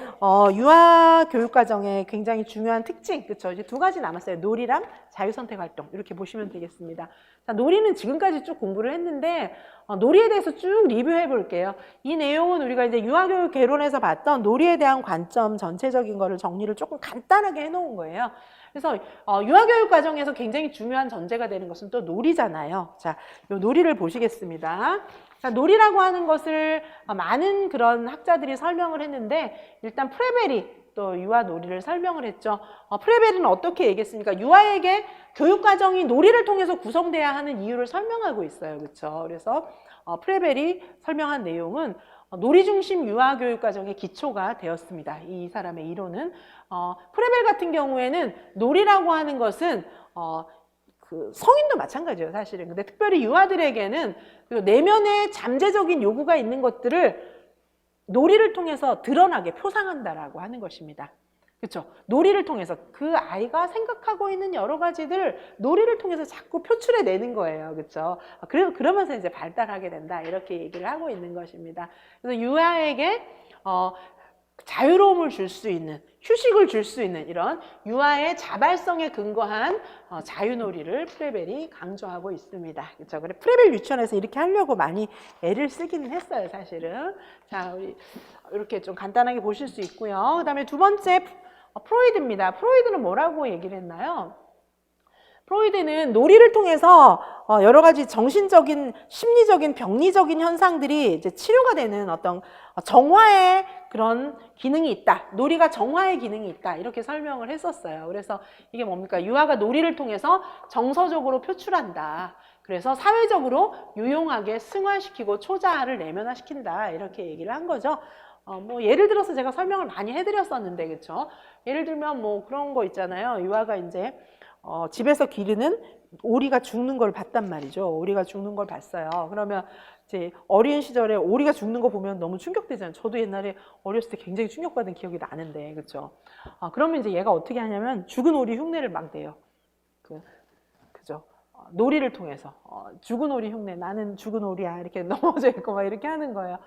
유아 교육과정의 굉장히 중요한 특징, 그렇죠? 이제 두 가지 남았어요. 놀이랑 자유선택활동 이렇게 보시면 되겠습니다. 자, 놀이는 지금까지 쭉 공부를 했는데 놀이에 대해서 쭉 리뷰해 볼게요. 이 내용은 우리가 이제 유아교육 개론에서 봤던 놀이에 대한 관점 전체적인 거를 정리를 조금 간단하게 해놓은 거예요. 그래서 유아교육 과정에서 굉장히 중요한 전제가 되는 것은 또 놀이잖아요. 자, 이 놀이를 보시겠습니다. 자, 놀이라고 하는 것을 많은 그런 학자들이 설명을 했는데 일단 프레벨이 또 유아 놀이를 설명을 했죠. 프레벨은 어떻게 얘기했습니까? 유아에게 교육과정이 놀이를 통해서 구성돼야 하는 이유를 설명하고 있어요. 그렇죠? 그래서 프레벨이 설명한 내용은 놀이 중심 유아 교육과정의 기초가 되었습니다. 이 사람의 이론은 프레벨 같은 경우에는 놀이라고 하는 것은 그 성인도 마찬가지예요, 사실은. 근데 특별히 유아들에게는 그 내면의 잠재적인 요구가 있는 것들을 놀이를 통해서 드러나게 표상한다라고 하는 것입니다. 그렇죠? 놀이를 통해서 그 아이가 생각하고 있는 여러 가지들 놀이를 통해서 자꾸 표출해내는 거예요. 그렇죠? 그러면서 이제 발달하게 된다. 이렇게 얘기를 하고 있는 것입니다. 그래서 유아에게 자유로움을 줄 수 있는, 휴식을 줄 수 있는 이런 유아의 자발성에 근거한 자유놀이를 프레벨이 강조하고 있습니다. 그렇죠? 그래 프레벨 유치원에서 이렇게 하려고 많이 애를 쓰기는 했어요, 사실은. 자, 우리 이렇게 좀 간단하게 보실 수 있고요. 그다음에 두 번째 프로이드입니다. 프로이드는 뭐라고 얘기를 했나요? 프로이드는 놀이를 통해서 여러 가지 정신적인, 심리적인, 병리적인 현상들이 이제 치료가 되는 어떤 정화의 그런 기능이 있다. 놀이가 정화의 기능이 있다. 이렇게 설명을 했었어요. 그래서 이게 뭡니까? 유아가 놀이를 통해서 정서적으로 표출한다. 그래서 사회적으로 유용하게 승화시키고 초자아를 내면화시킨다. 이렇게 얘기를 한 거죠. 뭐 예를 들어서 제가 설명을 많이 해드렸었는데, 그렇죠? 예를 들면 뭐 그런 거 있잖아요. 유아가 이제 집에서 기르는 오리가 죽는 걸 봤단 말이죠. 오리가 죽는 걸 봤어요. 그러면 이제 어린 시절에 오리가 죽는 거 보면 너무 충격되잖아요. 저도 옛날에 어렸을 때 굉장히 충격받은 기억이 나는데, 그렇죠? 그러면 이제 얘가 어떻게 하냐면 죽은 오리 흉내를 막 내요. 그죠? 놀이를 통해서 죽은 오리 흉내, 나는 죽은 오리야 이렇게 넘어져 있고 막 이렇게 하는 거예요.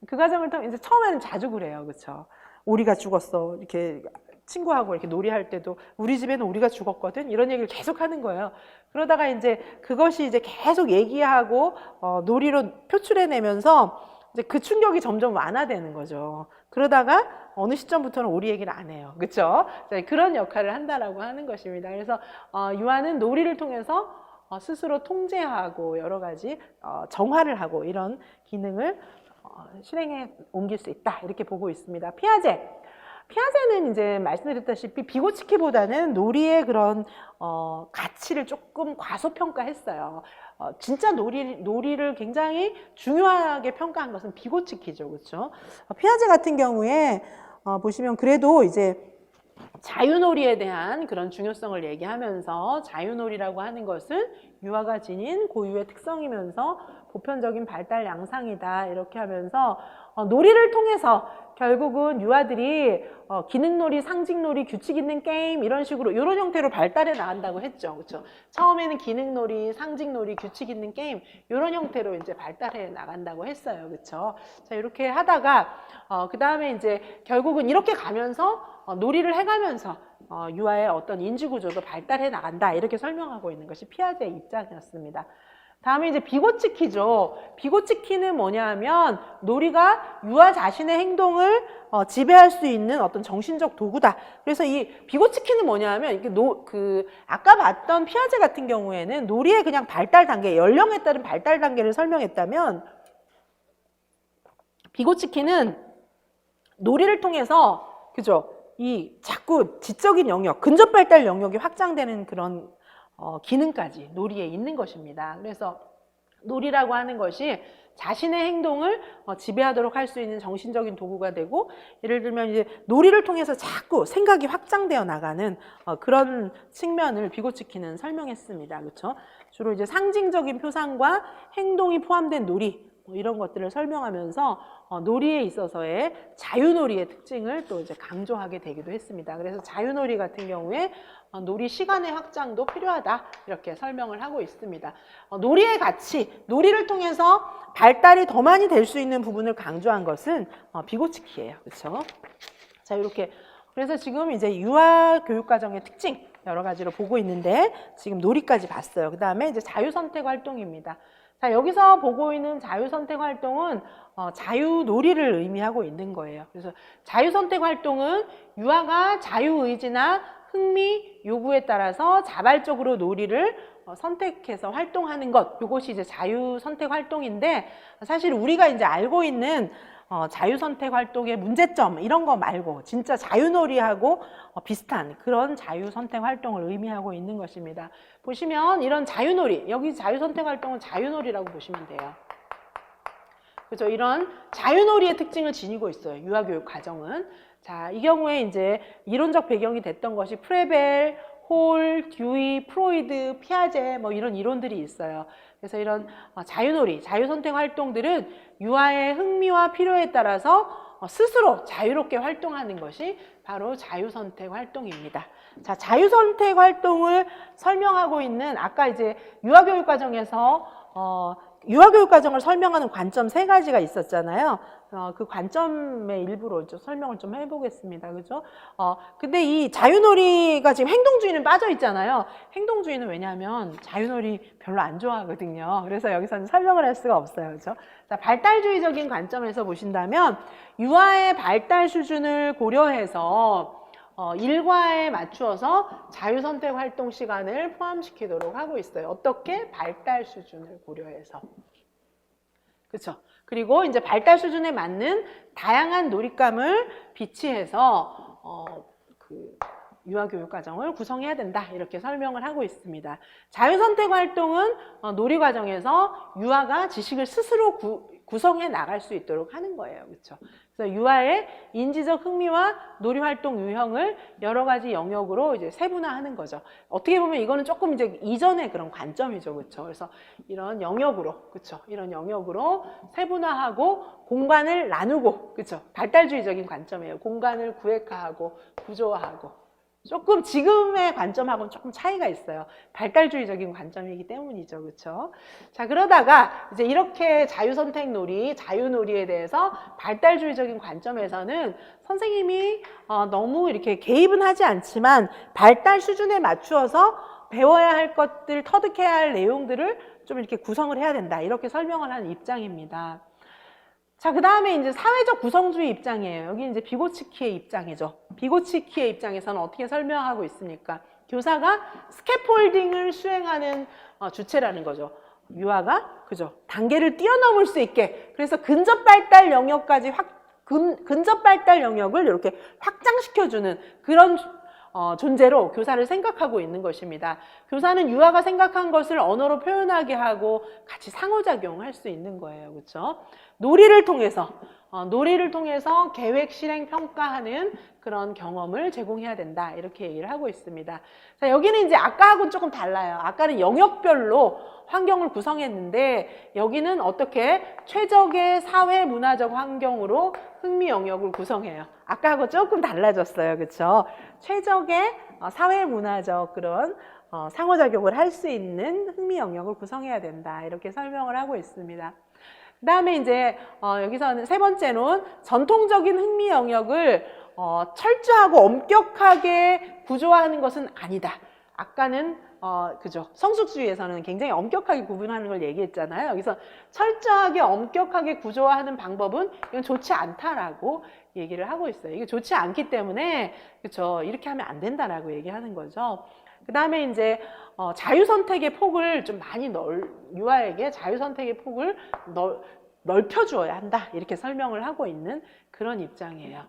그 과정을 통해 이제 처음에는 자주 그래요, 그렇죠? 오리가 죽었어 이렇게. 친구하고 이렇게 놀이할 때도 우리 집에는 오리가 죽었거든 이런 얘기를 계속 하는 거예요. 그러다가 이제 그것이 이제 계속 얘기하고 놀이로 표출해내면서 이제 그 충격이 점점 완화되는 거죠. 그러다가 어느 시점부터는 오리 얘기를 안 해요. 그렇죠? 그런 역할을 한다라고 하는 것입니다. 그래서 유아는 놀이를 통해서 스스로 통제하고 여러 가지 정화를 하고 이런 기능을 실행해 옮길 수 있다 이렇게 보고 있습니다. 피아제는 이제 말씀드렸다시피 비고치키보다는 놀이의 그런 가치를 조금 과소평가했어요. 진짜 놀이를 굉장히 중요하게 평가한 것은 비고치키죠, 그렇죠? 피아제 같은 경우에 보시면 그래도 이제 자유놀이에 대한 그런 중요성을 얘기하면서 자유놀이라고 하는 것은 유아가 지닌 고유의 특성이면서 보편적인 발달 양상이다 이렇게 하면서 놀이를 통해서 결국은 유아들이 기능놀이, 상징놀이, 규칙 있는 게임 이런 식으로 이런 형태로 발달해 나간다고 했죠. 그렇죠? 처음에는 기능놀이, 상징놀이, 규칙 있는 게임 이런 형태로 이제 발달해 나간다고 했어요. 그렇죠? 자, 이렇게 하다가 그다음에 이제 결국은 이렇게 가면서 놀이를 해가면서 유아의 어떤 인지구조도 발달해 나간다 이렇게 설명하고 있는 것이 피아제의 입장이었습니다. 다음에 이제 비고치키죠. 비고치키는 뭐냐 하면 놀이가 유아 자신의 행동을 지배할 수 있는 어떤 정신적 도구다. 그래서 이 비고치키는 뭐냐 하면 이게 아까 봤던 피아제 같은 경우에는 놀이의 그냥 발달 단계, 연령에 따른 발달 단계를 설명했다면 비고치키는 놀이를 통해서 그죠? 이 자꾸 지적인 영역, 근접 발달 영역이 확장되는 그런 기능까지 놀이에 있는 것입니다. 그래서 놀이라고 하는 것이 자신의 행동을 지배하도록 할 수 있는 정신적인 도구가 되고, 예를 들면 이제 놀이를 통해서 자꾸 생각이 확장되어 나가는 그런 측면을 비고치키는 설명했습니다. 그렇죠? 주로 이제 상징적인 표상과 행동이 포함된 놀이 이런 것들을 설명하면서 놀이에 있어서의 자유놀이의 특징을 또 이제 강조하게 되기도 했습니다. 그래서 자유놀이 같은 경우에 놀이 시간의 확장도 필요하다 이렇게 설명을 하고 있습니다. 놀이의 가치, 놀이를 통해서 발달이 더 많이 될 수 있는 부분을 강조한 것은 비고치키예요. 그렇죠? 자, 이렇게 그래서 지금 이제 유아 교육과정의 특징 여러 가지로 보고 있는데 지금 놀이까지 봤어요. 그 다음에 이제 자유선택 활동입니다. 자, 여기서 보고 있는 자유선택 활동은 자유놀이를 의미하고 있는 거예요. 그래서 자유선택 활동은 유아가 자유의지나 흥미, 요구에 따라서 자발적으로 놀이를 선택해서 활동하는 것, 이것이 이제 자유선택 활동인데, 사실 우리가 이제 알고 있는 자유선택 활동의 문제점 이런 거 말고 진짜 자유놀이하고 비슷한 그런 자유선택 활동을 의미하고 있는 것입니다. 보시면 이런 자유놀이, 여기 자유선택 활동은 자유놀이라고 보시면 돼요. 그죠? 이런 자유놀이의 특징을 지니고 있어요. 유아교육 과정은. 자, 이 경우에 이제 이론적 배경이 됐던 것이 프레벨, 홀, 듀이, 프로이드, 피아제 뭐 이런 이론들이 있어요. 그래서 이런 자유놀이, 자유선택 활동들은 유아의 흥미와 필요에 따라서 스스로 자유롭게 활동하는 것이 바로 자유선택 활동입니다. 자, 자유선택 활동을 설명하고 있는 아까 이제 유아교육 과정에서 유아교육 과정을 설명하는 관점 3가지가 있었잖아요. 그 관점의 일부로 좀 설명을 좀 해보겠습니다. 그죠? 근데 이 자유놀이가 지금 행동주의는 빠져 있잖아요. 행동주의는 왜냐하면 자유놀이 별로 안 좋아하거든요. 그래서 여기서는 설명을 할 수가 없어요. 그죠? 자, 발달주의적인 관점에서 보신다면 유아의 발달 수준을 고려해서 일과에 맞추어서 자유선택 활동 시간을 포함시키도록 하고 있어요. 어떻게? 발달 수준을 고려해서. 그렇죠? 그리고 이제 발달 수준에 맞는 다양한 놀잇감을 비치해서 유아교육 과정을 구성해야 된다 이렇게 설명을 하고 있습니다. 자유선택 활동은 놀이 과정에서 유아가 지식을 스스로 구성해 나갈 수 있도록 하는 거예요. 그렇죠? 그래서 유아의 인지적 흥미와 놀이활동 유형을 여러 가지 영역으로 이제 세분화하는 거죠. 어떻게 보면 이거는 조금 이제 이전의 그런 관점이죠. 그렇죠? 그래서 이런 영역으로, 그렇죠? 이런 영역으로 세분화하고 공간을 나누고, 그렇죠? 발달주의적인 관점이에요. 공간을 구획화하고 구조화하고. 조금 지금의 관점하고는 조금 차이가 있어요. 발달주의적인 관점이기 때문이죠. 그렇죠? 자, 그러다가 이제 이렇게 자유선택 놀이, 자유놀이에 대해서 발달주의적인 관점에서는 선생님이 너무 이렇게 개입은 하지 않지만 발달 수준에 맞추어서 배워야 할 것들, 터득해야 할 내용들을 좀 이렇게 구성을 해야 된다. 이렇게 설명을 하는 입장입니다. 자, 그 다음에 이제 사회적 구성주의 입장이에요. 여기 이제 비고치키의 입장이죠. 비고치키의 입장에서는 어떻게 설명하고 있습니까? 교사가 스캐폴딩을 수행하는 주체라는 거죠. 유아가, 그죠? 단계를 뛰어넘을 수 있게. 그래서 근접 발달 영역까지 근접 발달 영역을 이렇게 확장시켜주는 그런 존재로 교사를 생각하고 있는 것입니다. 교사는 유아가 생각한 것을 언어로 표현하게 하고 같이 상호작용할 수 있는 거예요. 그렇죠? 놀이를 통해서 놀이를 통해서 계획 실행 평가하는 그런 경험을 제공해야 된다. 이렇게 얘기를 하고 있습니다. 자, 여기는 이제 아까하고는 조금 달라요. 아까는 영역별로 환경을 구성했는데 여기는 어떻게 최적의 사회 문화적 환경으로 흥미 영역을 구성해요. 아까하고 조금 달라졌어요. 그렇죠? 최적의 사회 문화적 그런 상호작용을 할 수 있는 흥미 영역을 구성해야 된다. 이렇게 설명을 하고 있습니다. 그 다음에 이제 여기서는 세 번째는 전통적인 흥미 영역을 철저하고 엄격하게 구조화하는 것은 아니다. 아까는 그죠. 성숙주의에서는 굉장히 엄격하게 구분하는 걸 얘기했잖아요. 여기서 철저하게 엄격하게 구조화하는 방법은 이건 좋지 않다라고 얘기를 하고 있어요. 이게 좋지 않기 때문에 그렇죠. 이렇게 하면 안 된다라고 얘기하는 거죠. 그 다음에 이제 자유선택의 폭을 좀 많이 유아에게 자유선택의 폭을 넓혀주어야 한다. 이렇게 설명을 하고 있는 그런 입장이에요.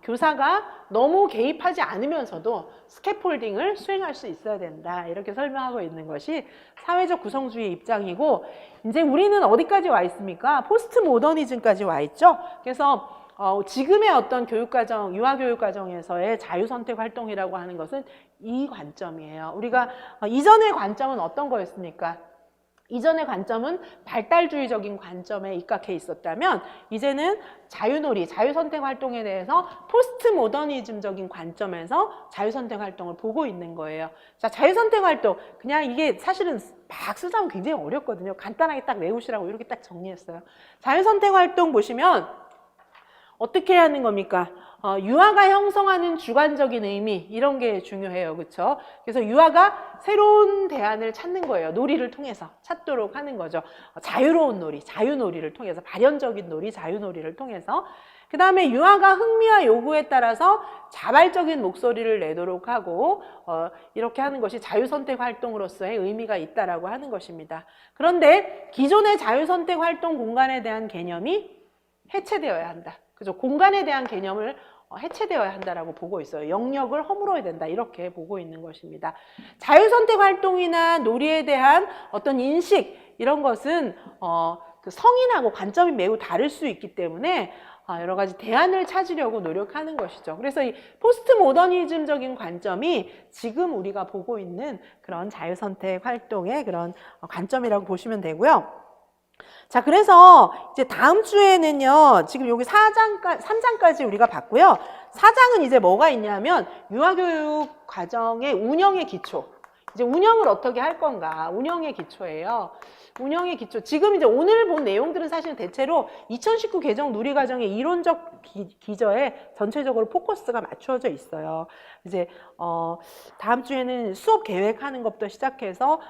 교사가 너무 개입하지 않으면서도 스캐폴딩을 수행할 수 있어야 된다. 이렇게 설명하고 있는 것이 사회적 구성주의 입장이고, 이제 우리는 어디까지 와 있습니까? 포스트 모더니즘까지 와 있죠. 그래서 지금의 어떤 교육과정, 유아교육과정에서의 자유선택 활동이라고 하는 것은 이 관점이에요. 우리가 이전의 관점은 어떤 거였습니까? 이전의 관점은 발달주의적인 관점에 입각해 있었다면 이제는 자유놀이, 자유선택 활동에 대해서 포스트 모더니즘적인 관점에서 자유선택 활동을 보고 있는 거예요. 자, 자유선택 활동, 그냥 이게 사실은 막 쓰자면 굉장히 어렵거든요. 간단하게 딱 외우시라고 이렇게 딱 정리했어요. 자유선택 활동 보시면 어떻게 해야 하는 겁니까? 유아가 형성하는 주관적인 의미, 이런 게 중요해요. 그렇죠? 그래서 유아가 새로운 대안을 찾는 거예요. 놀이를 통해서 찾도록 하는 거죠. 자유로운 놀이, 자유놀이를 통해서, 발현적인 놀이, 자유놀이를 통해서. 그 다음에 유아가 흥미와 요구에 따라서 자발적인 목소리를 내도록 하고 이렇게 하는 것이 자유선택 활동으로서의 의미가 있다라고 하는 것입니다. 그런데 기존의 자유선택 활동 공간에 대한 개념이 해체되어야 한다. 그죠? 공간에 대한 개념을 해체되어야 한다라고 보고 있어요. 영역을 허물어야 된다. 이렇게 보고 있는 것입니다. 자유선택 활동이나 놀이에 대한 어떤 인식, 이런 것은 그 성인하고 관점이 매우 다를 수 있기 때문에 여러 가지 대안을 찾으려고 노력하는 것이죠. 그래서 이 포스트 모더니즘적인 관점이 지금 우리가 보고 있는 그런 자유선택 활동의 그런 관점이라고 보시면 되고요. 자, 그래서 이제 다음 주에는요, 지금 여기 3장까지 우리가 봤고요. 4장은 이제 뭐가 있냐면, 유아교육 과정의 운영의 기초. 이제 운영을 어떻게 할 건가. 운영의 기초예요. 운영의 기초. 지금 이제 오늘 본 내용들은 사실 대체로 2019 개정 누리과정의 이론적 기저에 전체적으로 포커스가 맞추어져 있어요. 이제, 다음 주에는 수업 계획하는 것부터 시작해서,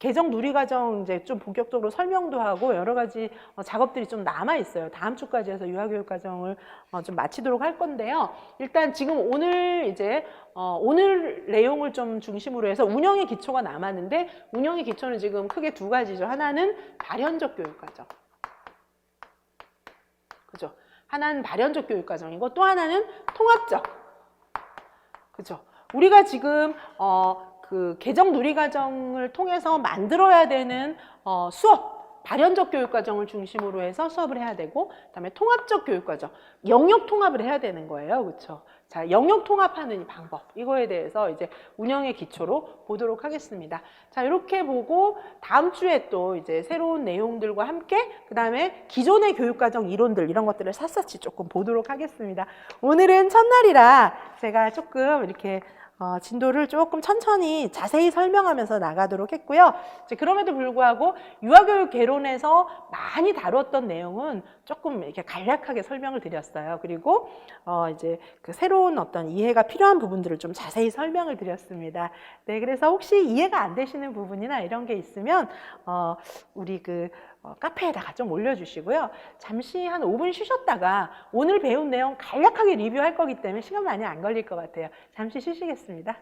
개정 누리과정 이제 좀 본격적으로 설명도 하고 여러 가지 작업들이 좀 남아 있어요. 다음 주까지 해서 유아교육과정을 좀 마치도록 할 건데요. 일단 지금 오늘 이제 오늘 내용을 좀 중심으로 해서 운영의 기초가 남았는데, 운영의 기초는 지금 크게 두 가지죠. 하나는 발현적 교육과정, 그죠? 하나는 발현적 교육과정이고 또 하나는 통합적, 그죠? 우리가 지금 그 개정 누리과정을 통해서 만들어야 되는 수업, 발현적 교육과정을 중심으로 해서 수업을 해야 되고, 그다음에 통합적 교육과정, 영역 통합을 해야 되는 거예요. 그렇죠? 자, 영역 통합하는 이 방법, 이거에 대해서 이제 운영의 기초로 보도록 하겠습니다. 자, 이렇게 보고 다음 주에 또 이제 새로운 내용들과 함께 그다음에 기존의 교육과정 이론들, 이런 것들을 샅샅이 조금 보도록 하겠습니다. 오늘은 첫날이라 제가 조금 이렇게 진도를 조금 천천히 자세히 설명하면서 나가도록 했고요. 이제 그럼에도 불구하고 유아교육 개론에서 많이 다뤘던 내용은 조금 이렇게 간략하게 설명을 드렸어요. 그리고 이제 그 새로운 어떤 이해가 필요한 부분들을 좀 자세히 설명을 드렸습니다. 네, 그래서 혹시 이해가 안 되시는 부분이나 이런 게 있으면 우리 그 카페에다가 좀 올려주시고요. 잠시 한 5분 쉬셨다가 오늘 배운 내용 간략하게 리뷰할 거기 때문에 시간 많이 안 걸릴 것 같아요. 잠시 쉬시겠습니다.